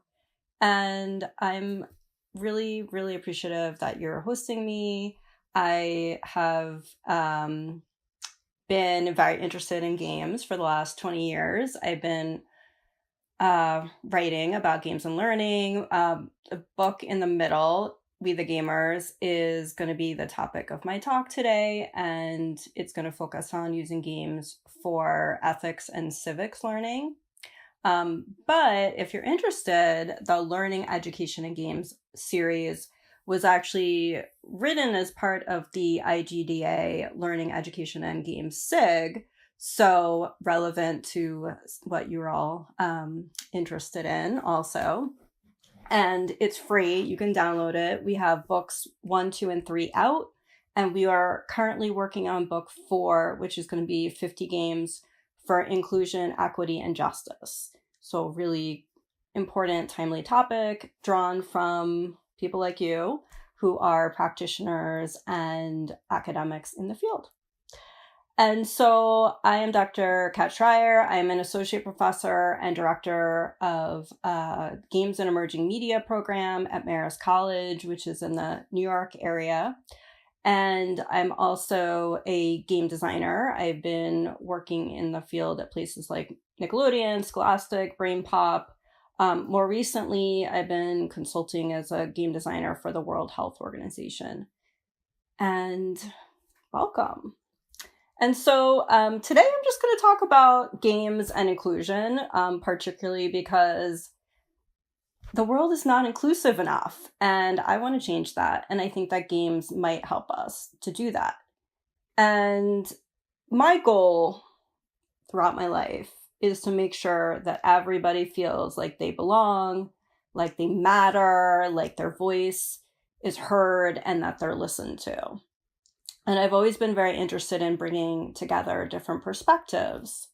And I'm really, really appreciative that you're hosting me. I have been very interested in games for the last 20 years. I've been writing about games and learning. The book in the middle, We the Gamers, is going to be the topic of my talk today, and it's going to focus on using games for ethics and civics learning. But if you're interested, the Learning, Education, and Games series was actually written as part of the IGDA Learning, Education, and Games SIG, so relevant to what you're all interested in also. And it's free. You can download it. We have books 1, 2, and 3 out, and we are currently working on book 4, which is going to be 50 games for inclusion, equity, and justice. So really important, timely topic drawn from people like you who are practitioners and academics in the field. And so I am Dr. Kat Schrier. I am an associate professor and director of Games and Emerging Media program at Marist College, which is in the New York area. And I'm also a game designer. I've been working in the field at places like Nickelodeon, Scholastic, Brain Pop. More recently, I've been consulting as a game designer for the World Health Organization. And welcome. And so today I'm just going to talk about games and inclusion, particularly because the world is not inclusive enough, and I want to change that. And I think that games might help us to do that. And my goal throughout my life is to make sure that everybody feels like they belong, like they matter, like their voice is heard, and that they're listened to. And I've always been very interested in bringing together different perspectives.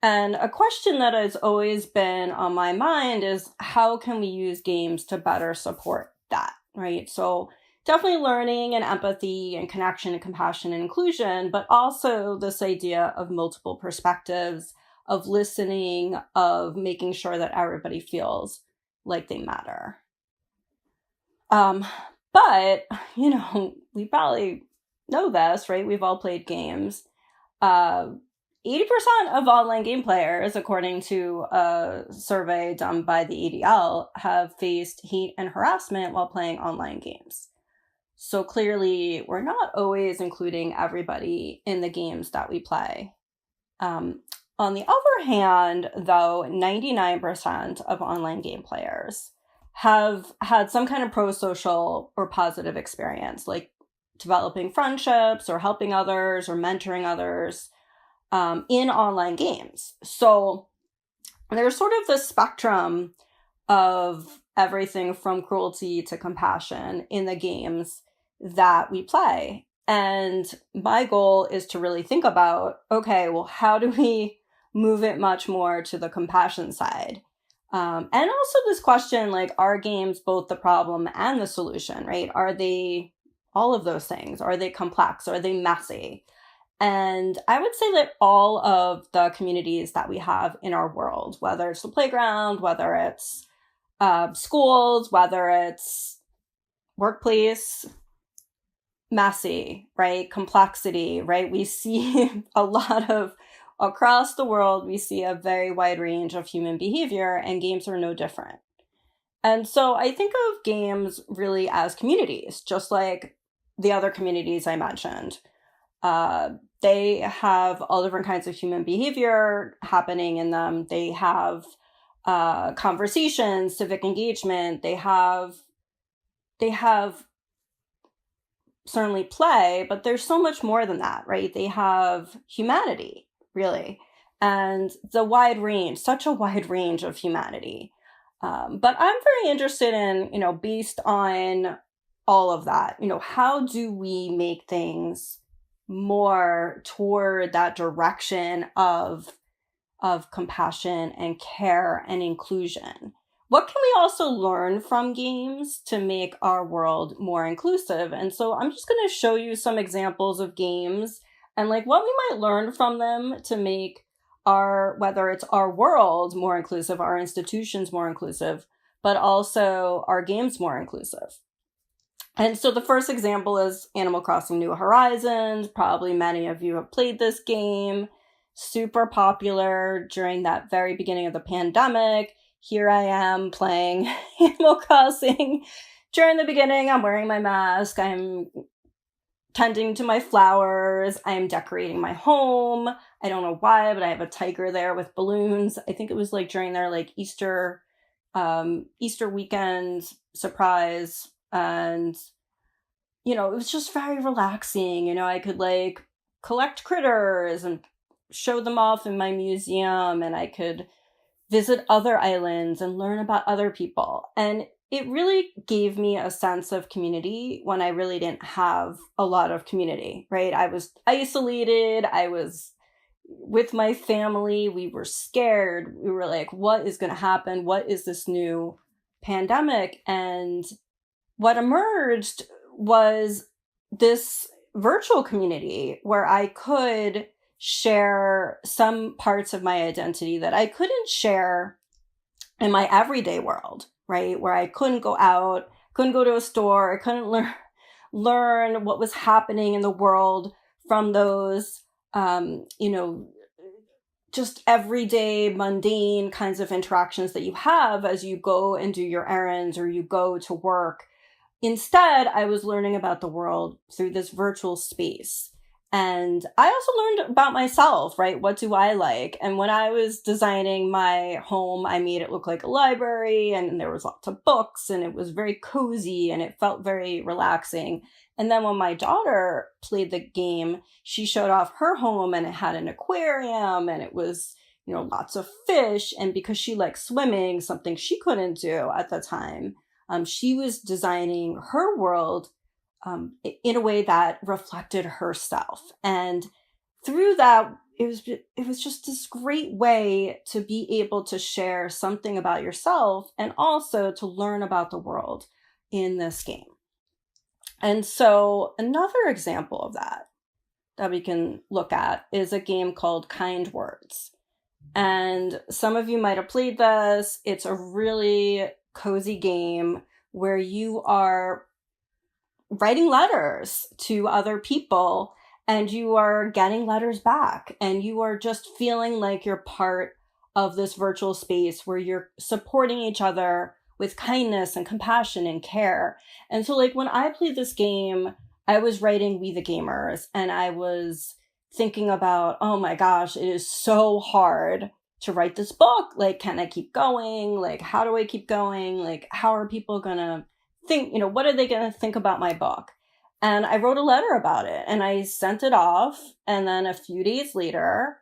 And a question that has always been on my mind is, how can we use games to better support that, right? So definitely learning and empathy and connection and compassion and inclusion, but also this idea of multiple perspectives, of listening, of making sure that everybody feels like they matter. But, we probably know this, right? We've all played games. 80% of online game players, according to a survey done by the ADL, have faced hate and harassment while playing online games. So clearly, we're not always including everybody in the games that we play. On the other hand, though, 99% of online game players have had some kind of pro-social or positive experience, like developing friendships or helping others or mentoring others in online games. So there's sort of this spectrum of everything from cruelty to compassion in the games that we play. And my goal is to really think about, okay, well, how do we move it much more to the compassion side? And also this question, like, are games both the problem and the solution, right? Are they all of those things? Are they complex? Are they messy? And I would say that all of the communities that we have in our world, whether it's the playground, whether it's schools, whether it's workplace, messy, right? Complexity, right? We see a lot of, across the world, we see a very wide range of human behavior, and games are no different. And so I think of games really as communities, just like the other communities I mentioned. They have all different kinds of human behavior happening in them. They have conversations, civic engagement. They have certainly play, but there's so much more than that, right? They have humanity, really, and the wide range, such a wide range of humanity. But I'm very interested in, based on all of that, how do we make things more toward that direction of compassion and care and inclusion, what can we also learn from games to make our world more inclusive? And so I'm just going to show you some examples of games and like what we might learn from them to make whether it's our world more inclusive, our institutions more inclusive, but also our games more inclusive. And so the first example is Animal Crossing New Horizons. Probably many of you have played this game. Super popular during that very beginning of the pandemic. Here I am playing Animal Crossing. During the beginning, I'm wearing my mask. I'm tending to my flowers. I'm decorating my home. I don't know why, but I have a tiger there with balloons. I think it was like during their like Easter weekend surprise. And, you know, it was just very relaxing. You know, I could like collect critters and show them off in my museum, and I could visit other islands and learn about other people. And it really gave me a sense of community when I really didn't have a lot of community, right? I was isolated. I was with my family. We were scared. We were like, what is going to happen? What is this new pandemic? And what emerged was this virtual community where I could share some parts of my identity that I couldn't share in my everyday world, right? Where I couldn't go out, couldn't go to a store, I couldn't learn what was happening in the world from those, just everyday mundane kinds of interactions that you have as you go and do your errands or you go to work. Instead, I was learning about the world through this virtual space. And I also learned about myself, right? What do I like? And when I was designing my home, I made it look like a library, and there was lots of books, and it was very cozy, and it felt very relaxing. And then when my daughter played the game, she showed off her home, and it had an aquarium, and it was, you know, lots of fish. And because she liked swimming, something she couldn't do at the time, she was designing her world in a way that reflected herself. And through that, it was just this great way to be able to share something about yourself and also to learn about the world in this game. And so another example of that we can look at is a game called Kind Words. And some of you might have played this. It's a really cozy game where you are writing letters to other people, and you are getting letters back, and you are just feeling like you're part of this virtual space where you're supporting each other with kindness and compassion and care. And so like when I played this game, I was writing We the Gamers, and I was thinking about, oh my gosh, it is so hard to write this book. Like, can I keep going? Like, how do I keep going? Like, how are people gonna think, you know, what are they going to think about my book? And I wrote a letter about it, and I sent it off. And then a few days later,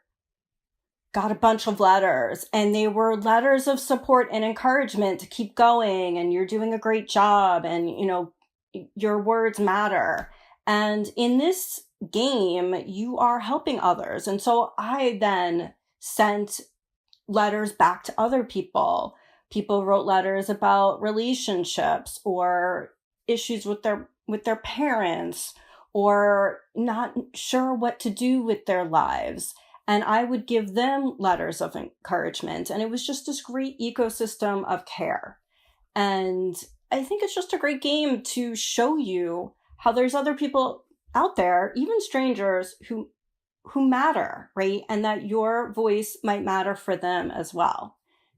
got a bunch of letters, and they were letters of support and encouragement to keep going. And you're doing a great job. And, you know, your words matter. And in this game, you are helping others. And so I then sent letters back to other people. People wrote letters about relationships or issues with their parents, or not sure what to do with their lives. And I would give them letters of encouragement. And it was just this great ecosystem of care. And I think it's just a great game to show you how there's other people out there, even strangers, who matter, right? And that your voice might matter for them as well.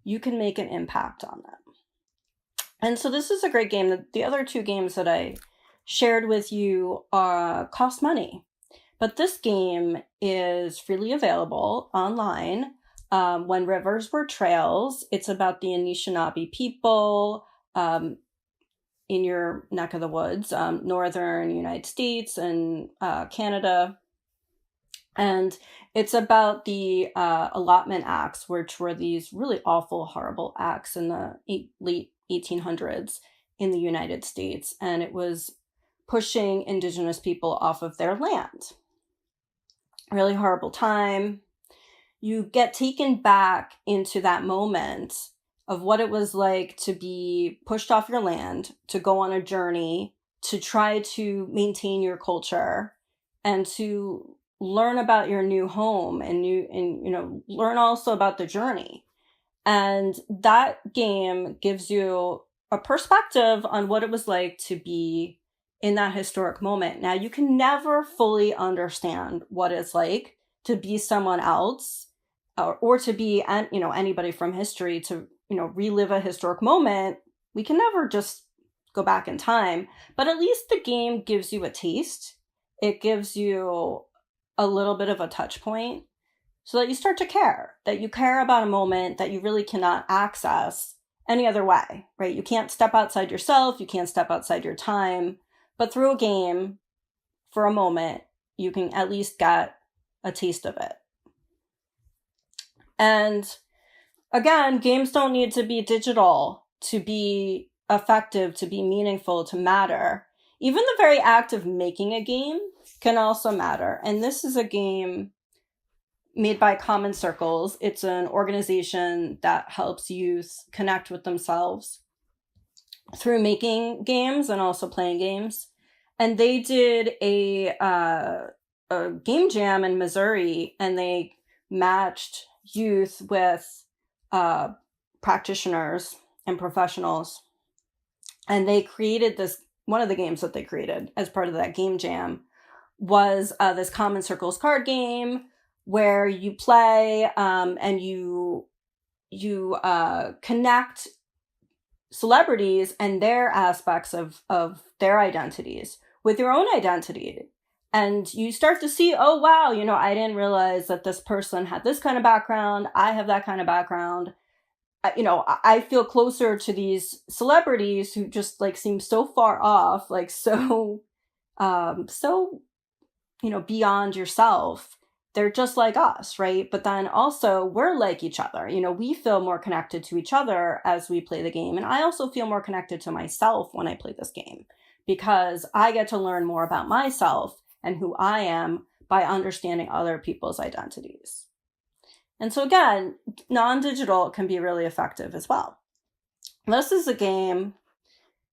You can make an impact on them. And so this is a great game. The other two games that I shared with you cost money. But this game is freely available online. When Rivers Were Trails, it's about the Anishinaabe people in your neck of the woods, northern United States and Canada. And it's about the allotment acts, which were these really awful, horrible acts in the late 1800s in the United States. And it was pushing Indigenous people off of their land. Really horrible time. You get taken back into that moment of what it was like to be pushed off your land, to go on a journey, to try to maintain your culture, and to learn about your new home and learn also about the journey. And that game gives you a perspective on what it was like to be in that historic moment. Now, you can never fully understand what it's like to be someone else, or to be, anybody from history, to, relive a historic moment. We can never just go back in time, but at least the game gives you a taste. It gives you a little bit of a touch point so that you start to care, that you care about a moment that you really cannot access any other way, right? You can't step outside yourself. You can't step outside your time. But through a game, for a moment, you can at least get a taste of it. And again, games don't need to be digital to be effective, to be meaningful, to matter. Even the very act of making a game can also matter. And this is a game made by Common Circles. It's an organization that helps youth connect with themselves through making games and also playing games. And they did a game jam in Missouri, and they matched youth with practitioners and professionals. And they created this, one of the games that they created as part of that game jam was this Common Circles card game where you play and you connect celebrities and their aspects of their identities with your own identity. And you start to see, oh, wow, I didn't realize that this person had this kind of background. I have that kind of background. I feel closer to these celebrities who just seem so far off, so beyond yourself. They're just like us, right? But then also we're like each other. We feel more connected to each other as we play the game. And I also feel more connected to myself when I play this game because I get to learn more about myself and who I am by understanding other people's identities. And so again, non-digital can be really effective as well. This is a game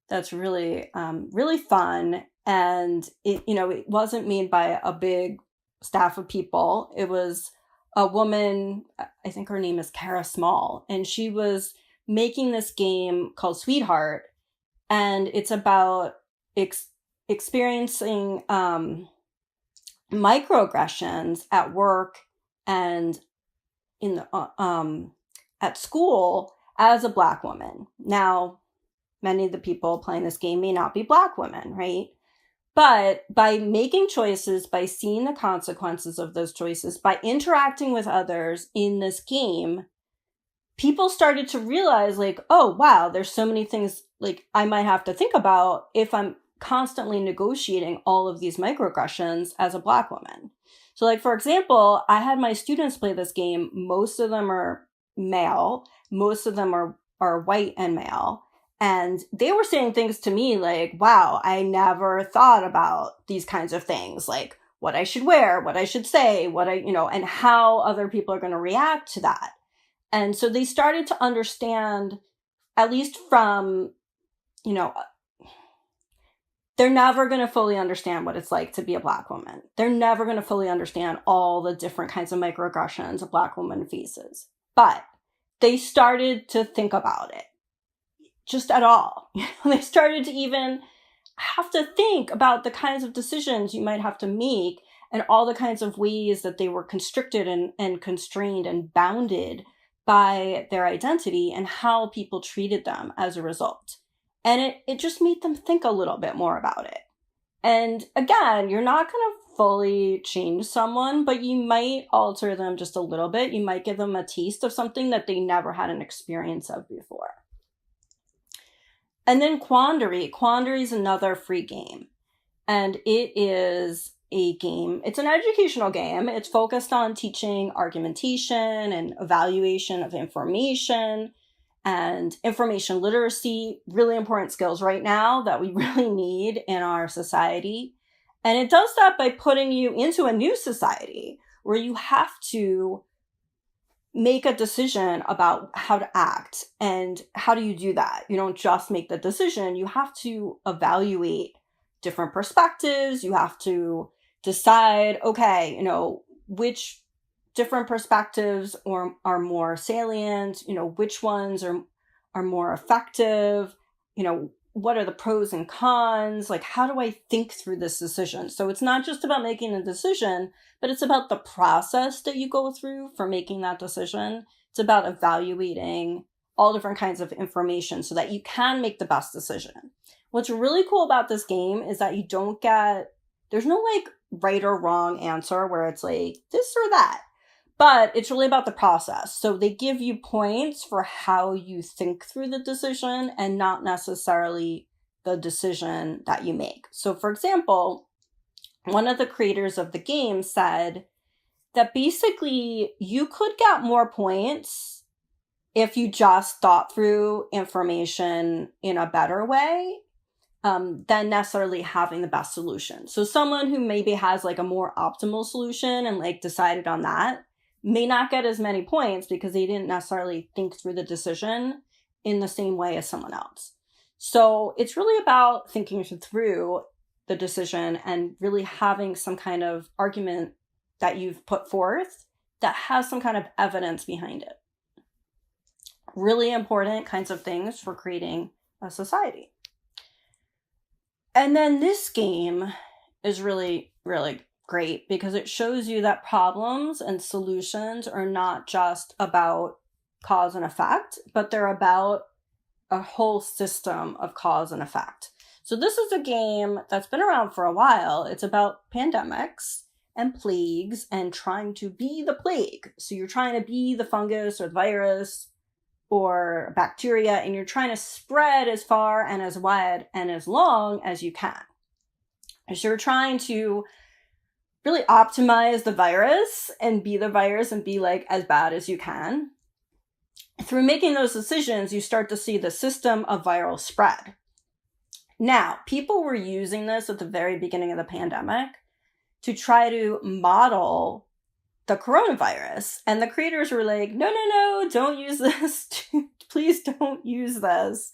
that's really, really fun. And it wasn't made by a big staff of people. It was a woman, I think her name is Kara Small, and she was making this game called Sweetheart. And it's about experiencing microaggressions at work and in the, at school as a Black woman. Now, many of the people playing this game may not be Black women, right? But by making choices, by seeing the consequences of those choices, by interacting with others in this game, people started to realize oh, wow, there's so many things I might have to think about if I'm constantly negotiating all of these microaggressions as a Black woman. So for example, I had my students play this game. Most of them are male. Most of them are white and male. And they were saying things to me wow, I never thought about these kinds of things, what I should wear, what I should say, and how other people are going to react to that. And so they started to understand, at least from, they're never going to fully understand what it's like to be a Black woman. They're never going to fully understand all the different kinds of microaggressions a Black woman faces. But they started to think about it. Just at all. They started to even have to think about the kinds of decisions you might have to make and all the kinds of ways that they were constricted and constrained and bounded by their identity and how people treated them as a result. And it just made them think a little bit more about it. And again, you're not going to fully change someone, but you might alter them just a little bit. You might give them a taste of something that they never had an experience of before. And then Quandary. Quandary is another free game. And it is a game. It's an educational game. It's focused on teaching argumentation and evaluation of information and information literacy, really important skills right now that we really need in our society. And it does that by putting you into a new society where you have to make a decision about how to act. And how do you do that? You don't just make the decision. You have to evaluate different perspectives. You have to decide, okay, which different perspectives are more salient, which ones are more effective, what are the pros and cons? Like, how do I think through this decision? So it's not just about making a decision, but it's about the process that you go through for making that decision. It's about evaluating all different kinds of information so that you can make the best decision. What's really cool about this game is that there's no like right or wrong answer where it's like this or that, but it's really about the process. So they give you points for how you think through the decision and not necessarily the decision that you make. So for example, one of the creators of the game said that basically you could get more points if you just thought through information in a better way than necessarily having the best solution. So someone who maybe has like a more optimal solution and like decided on that may not get as many points because they didn't necessarily think through the decision in the same way as someone else. So it's really about thinking through the decision and really having some kind of argument that you've put forth that has some kind of evidence behind it. Really important kinds of things for creating a society. And then this game is really, really great because it shows you that problems and solutions are not just about cause and effect, but they're about a whole system of cause and effect. So this is a game that's been around for a while. It's about pandemics and plagues and trying to be the plague. So you're trying to be the fungus or the virus or bacteria, and you're trying to spread as far and as wide and as long as you can. So you're trying to really optimize the virus and be the virus and be like as bad as you can. Through making those decisions, you start to see the system of viral spread. Now, people were using this at the very beginning of the pandemic to try to model the coronavirus. And the creators were like, no, don't use this. Please don't use this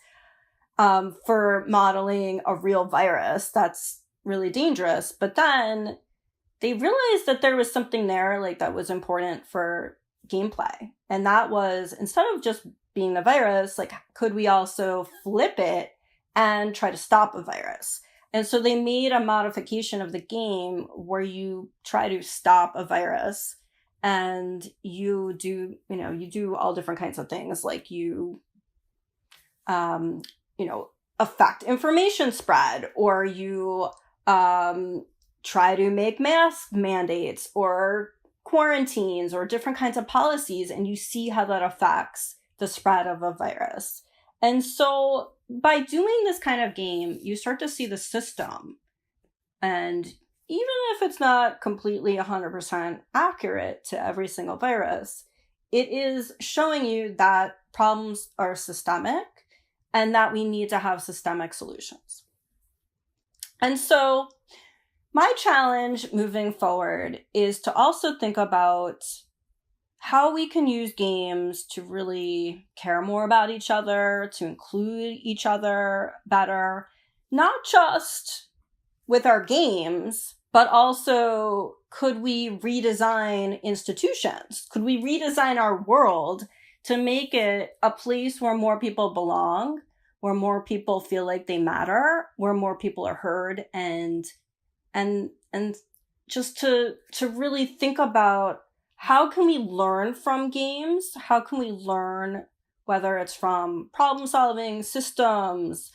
for modeling a real virus. That's really dangerous. But then they realized that there was something there like that was important for gameplay. And that was, instead of just being the virus, like, could we also flip it and try to stop a virus? And so they made a modification of the game where you try to stop a virus and you do all different kinds of things, like you affect information spread, or you try to make mask mandates or quarantines or different kinds of policies, and you see how that affects the spread of a virus. And so by doing this kind of game, you start to see the system. And even if it's not completely 100% accurate to every single virus, it is showing you that problems are systemic and that we need to have systemic solutions. And so my challenge moving forward is to also think about how we can use games to really care more about each other, to include each other better, not just with our games, but also could we redesign institutions? Could we redesign our world to make it a place where more people belong, where more people feel like they matter, where more people are heard, and just to really think about how can we learn from games? How can we learn, whether it's from problem solving, systems,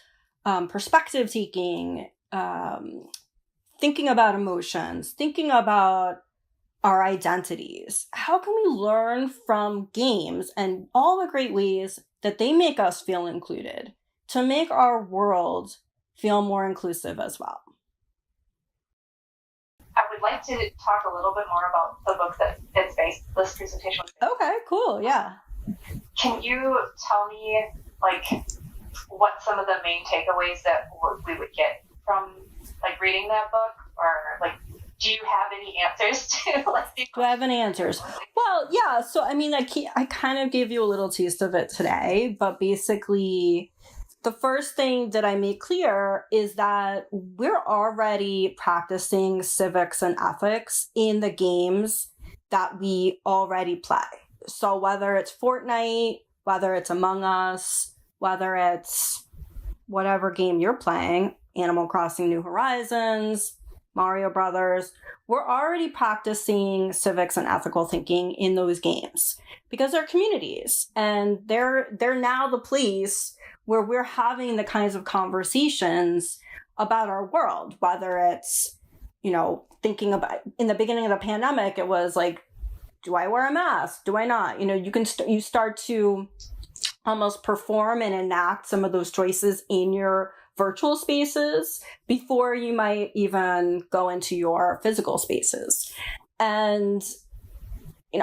perspective taking, thinking about emotions, thinking about our identities? How can we learn from games and all the great ways that they make us feel included to make our world feel more inclusive as well? I would like to talk a little bit more about the book that it's based, this presentation was based. Okay, cool, yeah. Can you tell me, like, what some of the main takeaways that we would get from, like, reading that book? Or, like, do you have any answers to like these Do I have any answers? Well, yeah. So, I mean, I kind of gave you a little taste of it today, but basically, the first thing that I made clear is that we're already practicing civics and ethics in the games that we already play. So whether it's Fortnite, whether it's Among Us, whether it's whatever game you're playing, Animal Crossing New Horizons, Mario Brothers, we're already practicing civics and ethical thinking in those games because they're communities and they're now the place where we're having the kinds of conversations about our world, whether it's, thinking about, in the beginning of the pandemic, it was like, do I wear a mask? Do I not? You start to almost perform and enact some of those choices in your virtual spaces before you might even go into your physical spaces. And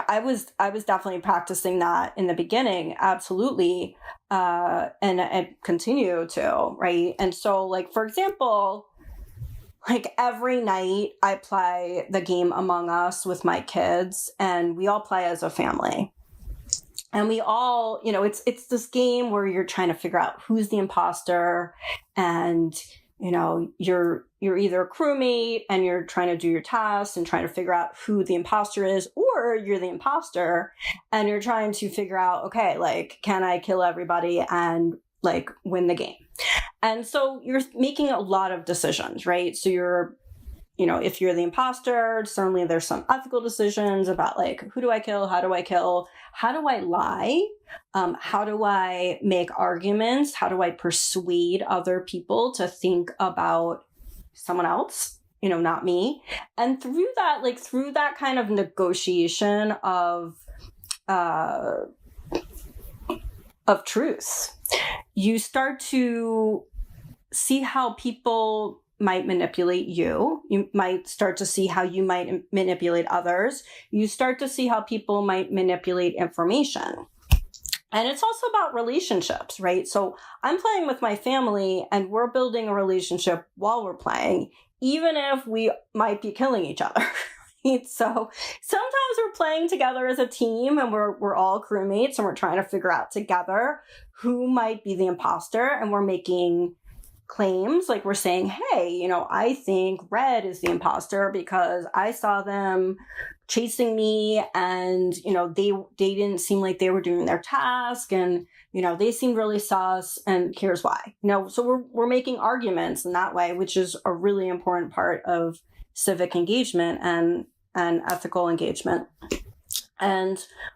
I was definitely practicing that in the beginning, absolutely, and I continue to, right? And so, like, for example, like every night I play the game Among Us with my kids, and we all play as a family. And we all, it's this game where you're trying to figure out who's the imposter, and you're either a crewmate and you're trying to do your tasks and trying to figure out who the imposter is, or you're the imposter and you're trying to figure out, okay, like, can I kill everybody and like win the game? And so you're making a lot of decisions, right? So you're, if you're the imposter, certainly there's some ethical decisions about like, who do I kill? How do I kill? How do I lie? How do I make arguments? How do I persuade other people to think about someone else, not me? And through that kind of negotiation of truth, you start to see how people might manipulate you. You might start to see how you might manipulate others. You start to see how people might manipulate information. And it's also about relationships, right? So I'm playing with my family and we're building a relationship while we're playing, even if we might be killing each other. So sometimes we're playing together as a team and we're all crewmates and we're trying to figure out together who might be the imposter, and we're making claims, like we're saying, hey, I think Red is the imposter because I saw them chasing me and, they didn't seem like they were doing their task, and, they seemed really sus, and here's why. So we're making arguments in that way, which is a really important part of civic engagement and ethical engagement.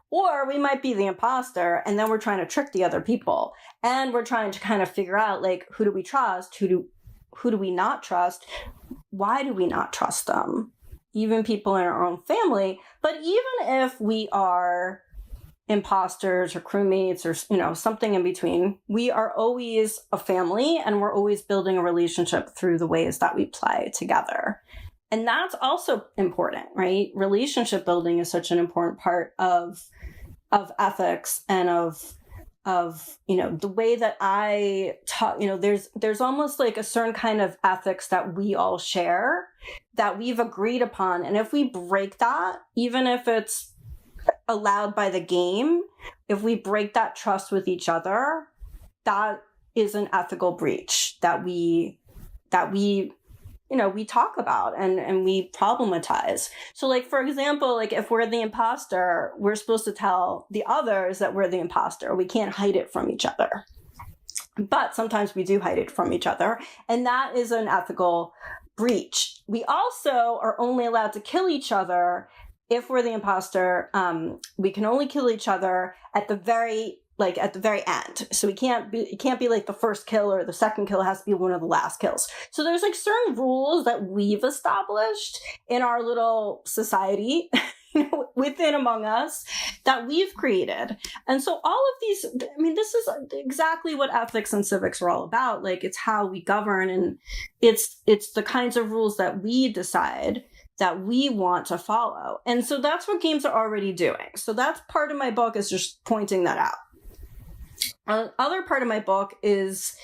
Or we might be the imposter and then we're trying to trick the other people, and we're trying to kind of figure out, like, who do we trust? Who do we not trust? Why do we not trust them? Even people in our own family. But even if we are imposters or crewmates or, something in between, we are always a family, and we're always building a relationship through the ways that we play together. And that's also important, right? Relationship building is such an important part of ethics and of the way that I talk. There's almost like a certain kind of ethics that we all share that we've agreed upon. And if we break that, even if it's allowed by the game, if we break that trust with each other, that is an ethical breach that we talk about and we problematize. So, like, for example, like, if we're the imposter, we're supposed to tell the others that we're the imposter. We can't hide it from each other. But sometimes we do hide it from each other, and that is an ethical breach. We also are only allowed to kill each other if we're the imposter. We can only kill each other at the very end. So it can't be like the first kill or the second kill. It has to be one of the last kills. So there's like certain rules that we've established in our little society within Among Us that we've created. And so all of these, this is exactly what ethics and civics are all about. Like, it's how we govern, and it's the kinds of rules that we decide that we want to follow. And so that's what games are already doing. So that's part of my book, is just pointing that out. other part of my book is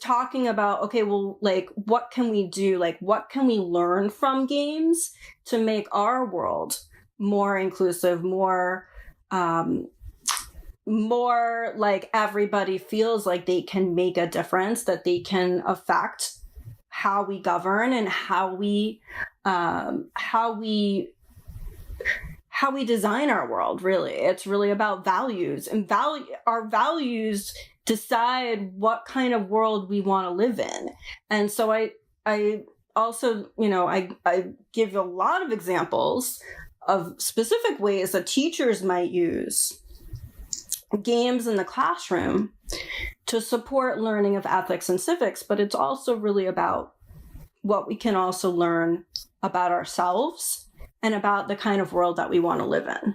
talking about, okay, well, like, what can we do? Like, what can we learn from games to make our world more inclusive, more like everybody feels like they can make a difference, that they can affect how we govern and how we design our world. Really, it's really about values, and our values decide what kind of world we want to live in. And so I also, I give a lot of examples of specific ways that teachers might use games in the classroom to support learning of ethics and civics, but it's also really about what we can also learn about ourselves and about the kind of world that we want to live in.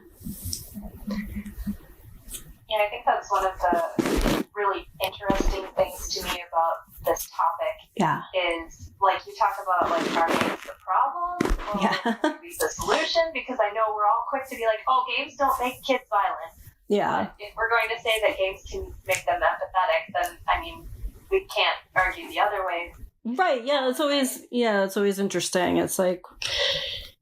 Yeah, I think that's one of the really interesting things to me about this topic. Yeah. Is, like, you talk about, like, are games the problem or maybe the solution? Because I know we're all quick to be like, oh, games don't make kids violent. Yeah. But if we're going to say that games can make them empathetic, then, I mean, we can't argue the other way. Right. Yeah. It's always interesting. It's like,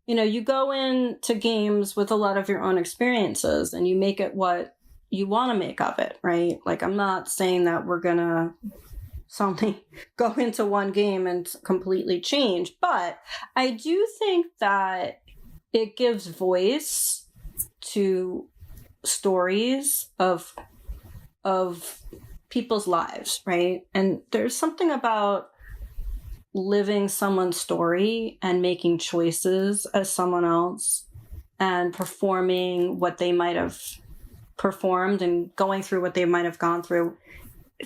you go into games with a lot of your own experiences and you make it what you want to make of it, right? Like, I'm not saying that we're going to suddenly go into one game and completely change, but I do think that it gives voice to stories of people's lives, right? And there's something about living someone's story and making choices as someone else and performing what they might have performed and going through what they might have gone through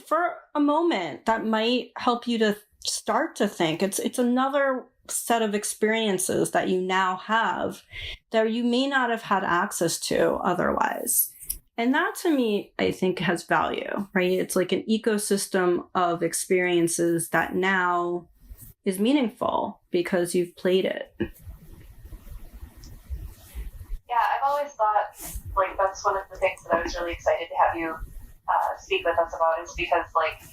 for a moment that might help you to start to think. It's another set of experiences that you now have that you may not have had access to otherwise. And that, to me, I think has value, right? It's like an ecosystem of experiences that now is meaningful because you've played it. Yeah, I've always thought, like, that's one of the things that I was really excited to have you speak with us about, is because, like,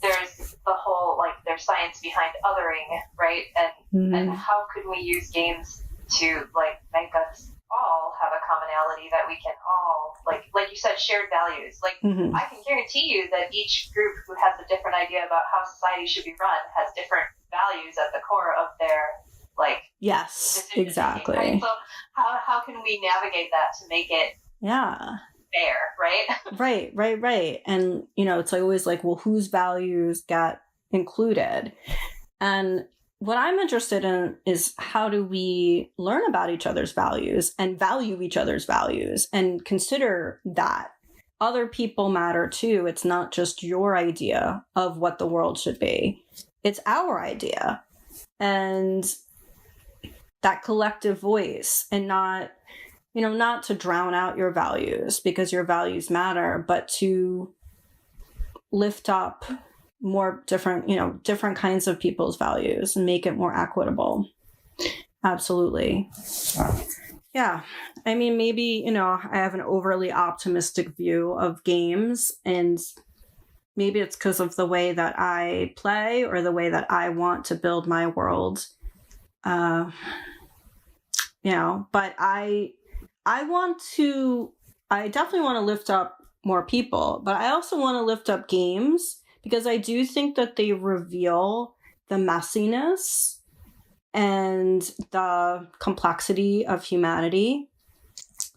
there's the whole, like, there's science behind othering, right? And how could we use games to, like, make us all have a commonality that we can all, like you said, shared values. Like, I can guarantee you that each group who has a different idea about how society should be run has different values at the core of their, like, yes, exactly. Right? So how can we navigate that to make it fair, right? Right. And, it's like always like, well, whose values got included? And what I'm interested in is, how do we learn about each other's values and value each other's values and consider that other people matter too. It's not just your idea of what the world should be. It's our idea. And that collective voice, and not to drown out your values because your values matter, but to lift up more different kinds of people's values and make it more equitable. Absolutely. Yeah. I mean, maybe, I have an overly optimistic view of games, and maybe it's because of the way that I play or the way that I want to build my world. But I definitely want to lift up more people, but I also want to lift up games because I do think that they reveal the messiness and the complexity of humanity.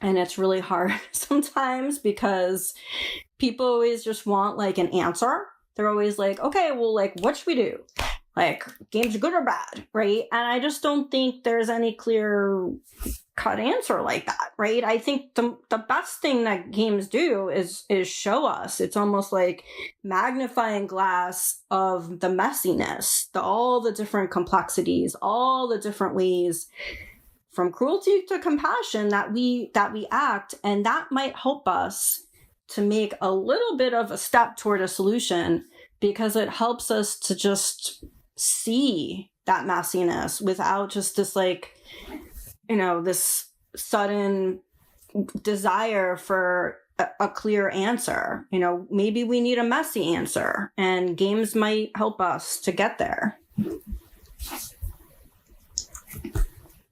And it's really hard sometimes because people always just want, like, an answer. They're always like, okay, well, like, what should we do? Like, games are good or bad, right? And I just don't think there's any clear cut answer like that, right? I think the best thing that games do is show us. It's almost like magnifying glass of the messiness, all the different complexities, all the different ways from cruelty to compassion that we act, and that might help us to make a little bit of a step toward a solution, because it helps us to just see that messiness without just this, like, this sudden desire for a clear answer. You know, maybe we need a messy answer, and games might help us to get there.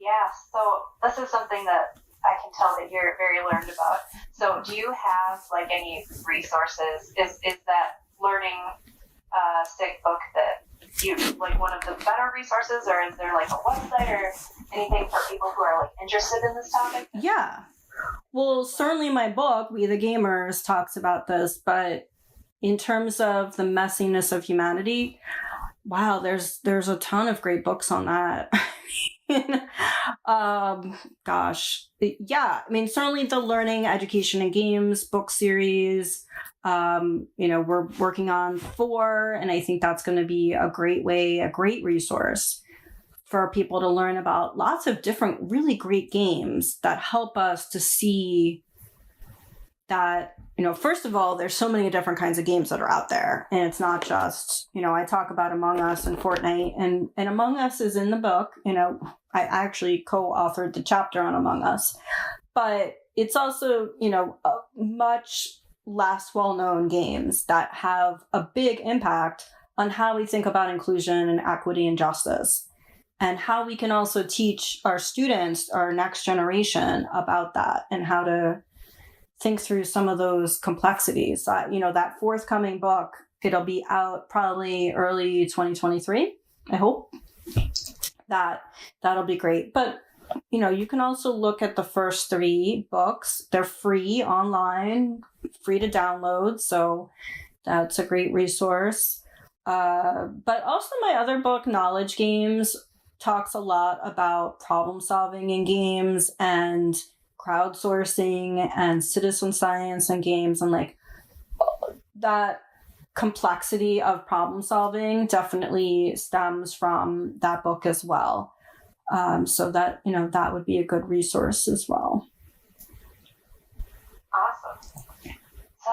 Yeah, so this is something that I can tell that you're very learned about. So do you have like any resources? Is that learning SIG book that you like one of the better resources, or is there like a website or anything for people who are like interested in this topic? Yeah. Well, certainly my book, We the Gamers, talks about this, but in terms of the messiness of humanity, wow, there's a ton of great books on that. Gosh. Yeah, I mean, certainly the Learning, Education, and Games book series, we're working on 4, and I think that's going to be a great resource for people to learn about lots of different really great games that help us to see that, first of all, there's so many different kinds of games that are out there. And it's not just, I talk about Among Us and Fortnite, and Among Us is in the book. I actually co-authored the chapter on Among Us. But it's also, much less well-known games that have a big impact on how we think about inclusion and equity and justice, and how we can also teach our students, our next generation, about that and how to think through some of those complexities. That forthcoming book, it'll be out probably early 2023, I hope. That'll be great. But, you can also look at the first 3 books. They're free online, free to download. So that's a great resource. But also my other book, Knowledge Games, talks a lot about problem solving in games and crowdsourcing and citizen science in games, and like that complexity of problem solving definitely stems from that book as well. So that, that would be a good resource as well. Awesome. So,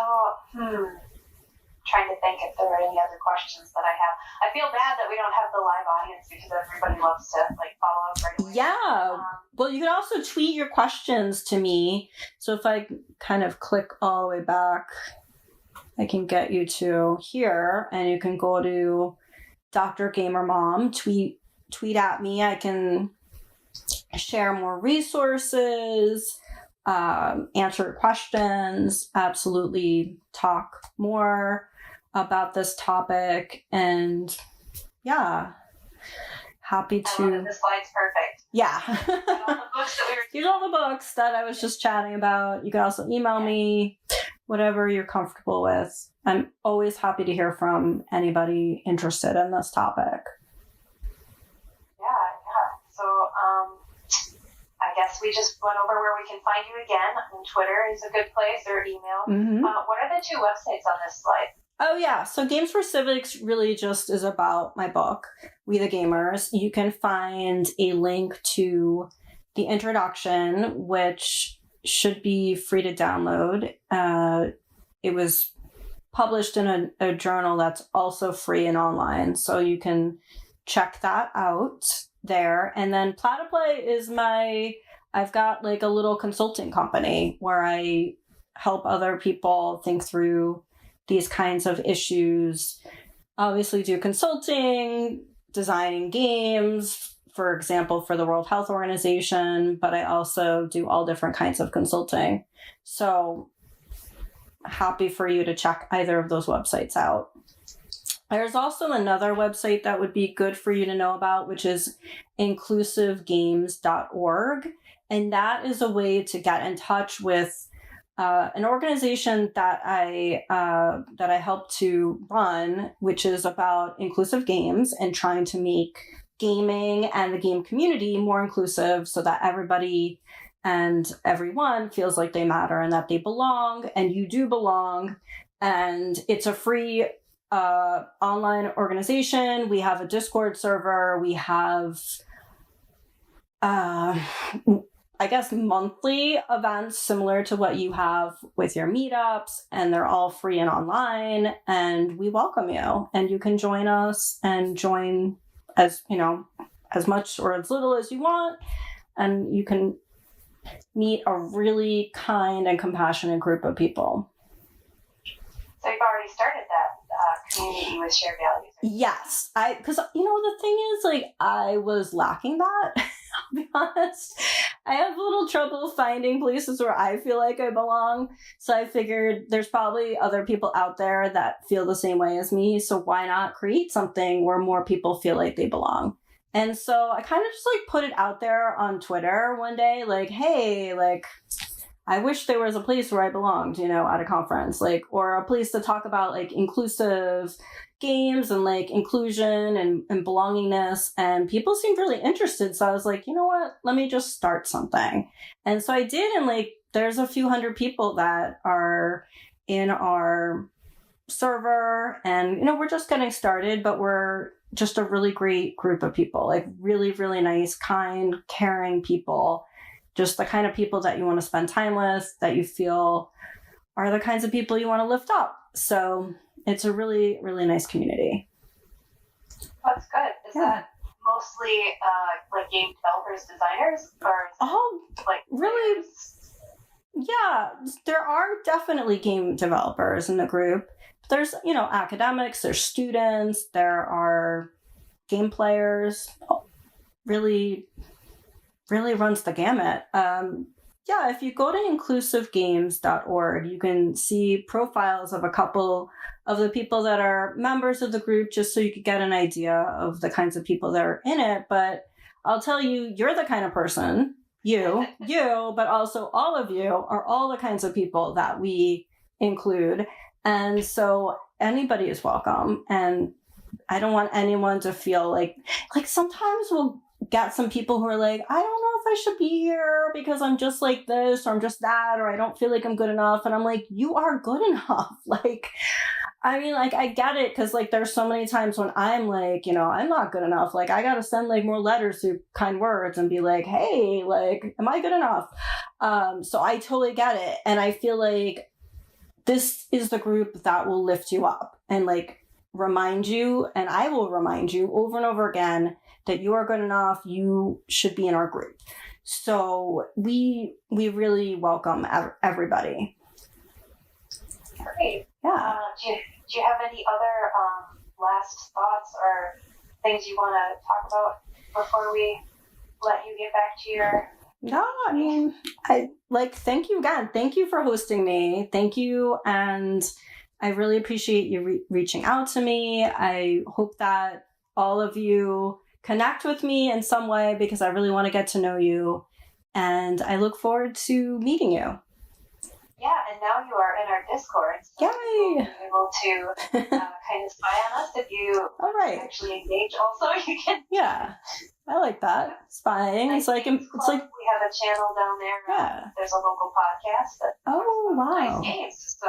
trying to think if there are any other questions that I have. I feel bad that we don't have the live audience because everybody loves to like follow up right away. Yeah. Well, you can also tweet your questions to me. So if I kind of click all the way back, I can get you to here, and you can go to Dr. Gamer Mom, tweet at me. I can share more resources, answer questions, absolutely talk more about this topic, and yeah, happy to. The slide's perfect. Yeah. All the books that we were. These are all the books that I was just chatting about. You can also email me, whatever you're comfortable with. I'm always happy to hear from anybody interested in this topic. Yeah. So, I guess we just went over where we can find you again. And Twitter is a good place, or email. Mm-hmm. What are the 2 websites on this slide? Oh, yeah. So Games for Civics really just is about my book, We the Gamers. You can find a link to the introduction, which should be free to download. It was published in a journal that's also free and online, so you can check that out there. And then Platyplay is I've got like a little consulting company where I help other people think through these kinds of issues. Obviously do consulting, designing games, for example, for the World Health Organization, but I also do all different kinds of consulting. So happy for you to check either of those websites out. There's also another website that would be good for you to know about, which is inclusivegames.org. And that is a way to get in touch with an organization that I help to run, which is about inclusive games and trying to make gaming and the game community more inclusive so that everybody and everyone feels like they matter and that they belong, and you do belong. And it's a free online organization. We have a Discord server. We have I guess monthly events similar to what you have with your meetups, and they're all free and online, and we welcome you, and you can join us and join as much or as little as you want, and you can meet a really kind and compassionate group of people. So you've already started that community with shared values. Yes, because the thing is, like, I was lacking that. I'll be honest. I have a little trouble finding places where I feel like I belong. So I figured there's probably other people out there that feel the same way as me. So why not create something where more people feel like they belong? And so I kind of just like put it out there on Twitter one day, like, hey, like, I wish there was a place where I belonged, at a conference, like, or a place to talk about like inclusive games and like inclusion and belongingness. And people seemed really interested. So I was like, you know what, let me just start something. And so I did. And like, there's a few hundred people that are in our server, and, we're just getting started, but we're just a really great group of people, like really, really nice, kind, caring people. Just the kind of people that you want to spend time with, that you feel are the kinds of people you want to lift up. So it's a really, really nice community. That's good. Is that mostly like game developers, designers, or like really? players? Yeah, there are definitely game developers in the group. There's, academics, there's students, there are game players. Really runs the gamut. If you go to inclusivegames.org, you can see profiles of a couple of the people that are members of the group, just so you could get an idea of the kinds of people that are in it. But I'll tell you, you're the kind of person, you, but also all of you are all the kinds of people that we include. And so anybody is welcome. And I don't want anyone to feel like sometimes we'll get some people who are like, I don't know if I should be here because I'm just like this, or I'm just that, or I don't feel like I'm good enough. And I'm like, you are good enough. Like, I mean, like, I get it, because like there's so many times when I'm like, I'm not good enough. Like, I gotta send like more letters through kind words and be like, hey, like, am I good enough? So I totally get it. And I feel like this is the group that will lift you up and like remind you, and I will remind you over and over again, that you are good enough. You should be in our group. So we really welcome everybody. Great. Yeah. Do you have any other last thoughts or things you want to talk about before we let you get back to your... No, I mean, thank you again. Thank you for hosting me. Thank you. And I really appreciate you reaching out to me. I hope that all of you connect with me in some way, because I really want to get to know you. And I look forward to meeting you. Yeah, and now you are in our Discord. So Yay! you'll be able to kind of spy on us if you actually engage. Also, you can. Yeah, I like that. Spying. It's like we have a channel down there. Yeah. There's a local podcast that wow. plays games. So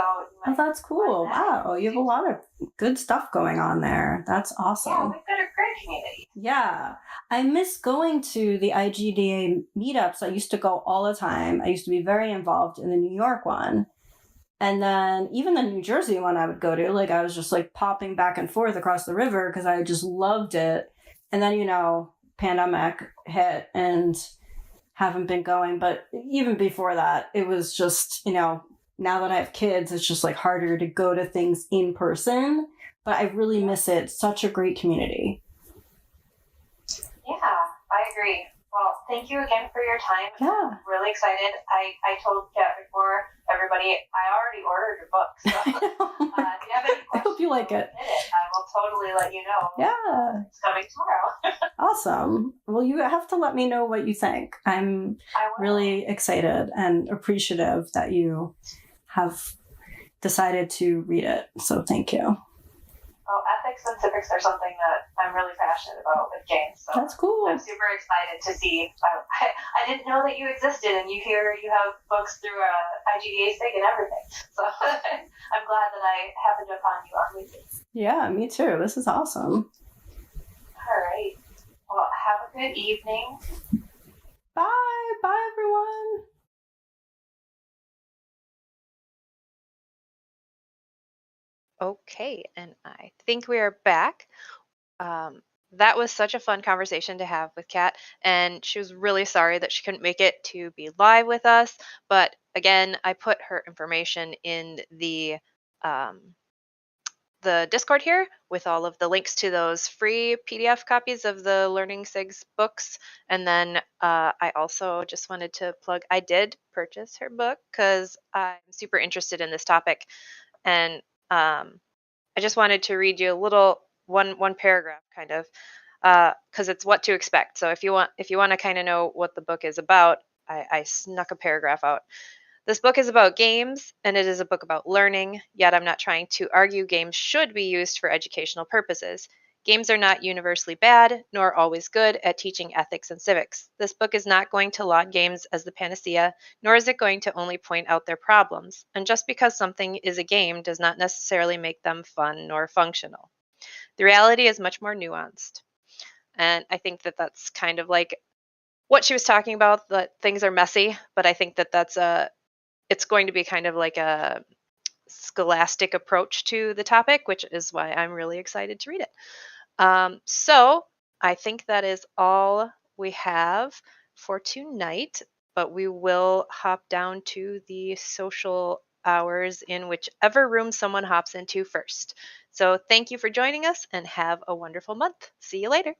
that's cool. Wow, you have a lot of good stuff going on there. That's awesome. Yeah, we've got a great community. Yeah. I miss going to the IGDA meetups. I used to go all the time. I used to be very involved in the New York one. And then even the New Jersey one I would go to, like, I was just like popping back and forth across the river because I just loved it. And then, pandemic hit and haven't been going. But even before that, it was just, now that I have kids, it's just like harder to go to things in person. But I really miss it. It's such a great community. Yeah, I agree. Well, thank you again for your time. Yeah. I'm really excited. I told Kat before everybody, I already ordered your book. So if you have any questions, I hope you like it. I will totally let you know. Yeah. It's coming tomorrow. Awesome. Well, you have to let me know what you think. I'm really excited and appreciative that you have decided to read it. So thank you. Well, ethics and civics are something that I'm really passionate about with games. So that's cool. I'm super excited to see. I didn't know that you existed, and you have books through IGDA SIG and everything. So I'm glad that I happened upon you on YouTube. Yeah, me too. This is awesome. All right. Well, have a good evening. Bye. Bye, everyone. Okay, and I think we are back. that was such a fun conversation to have with Kat, and she was really sorry that she couldn't make it to be live with us. But again, I put her information in um, the Discord here with all of the links to those free PDF copies of the Learning SIGs books. And then I also just wanted to plug, I did purchase her book because I'm super interested in this topic. And I just wanted to read you a little one paragraph kind of because it's what to expect. So if you want to kind of know what the book is about, I snuck a paragraph out. This book is about games, and it is a book about learning, yet I'm not trying to argue games should be used for educational purposes. Games are not universally bad, nor always good at teaching ethics and civics. This book is not going to laud games as the panacea, nor is it going to only point out their problems. And just because something is a game does not necessarily make them fun nor functional. The reality is much more nuanced. And I think that that's kind of like what she was talking about, that things are messy, but I think that it's going to be kind of like a scholastic approach to the topic, which is why I'm really excited to read it. So I think that is all we have for tonight, but we will hop down to the social hours in whichever room someone hops into first. So thank you for joining us and have a wonderful month. See you later.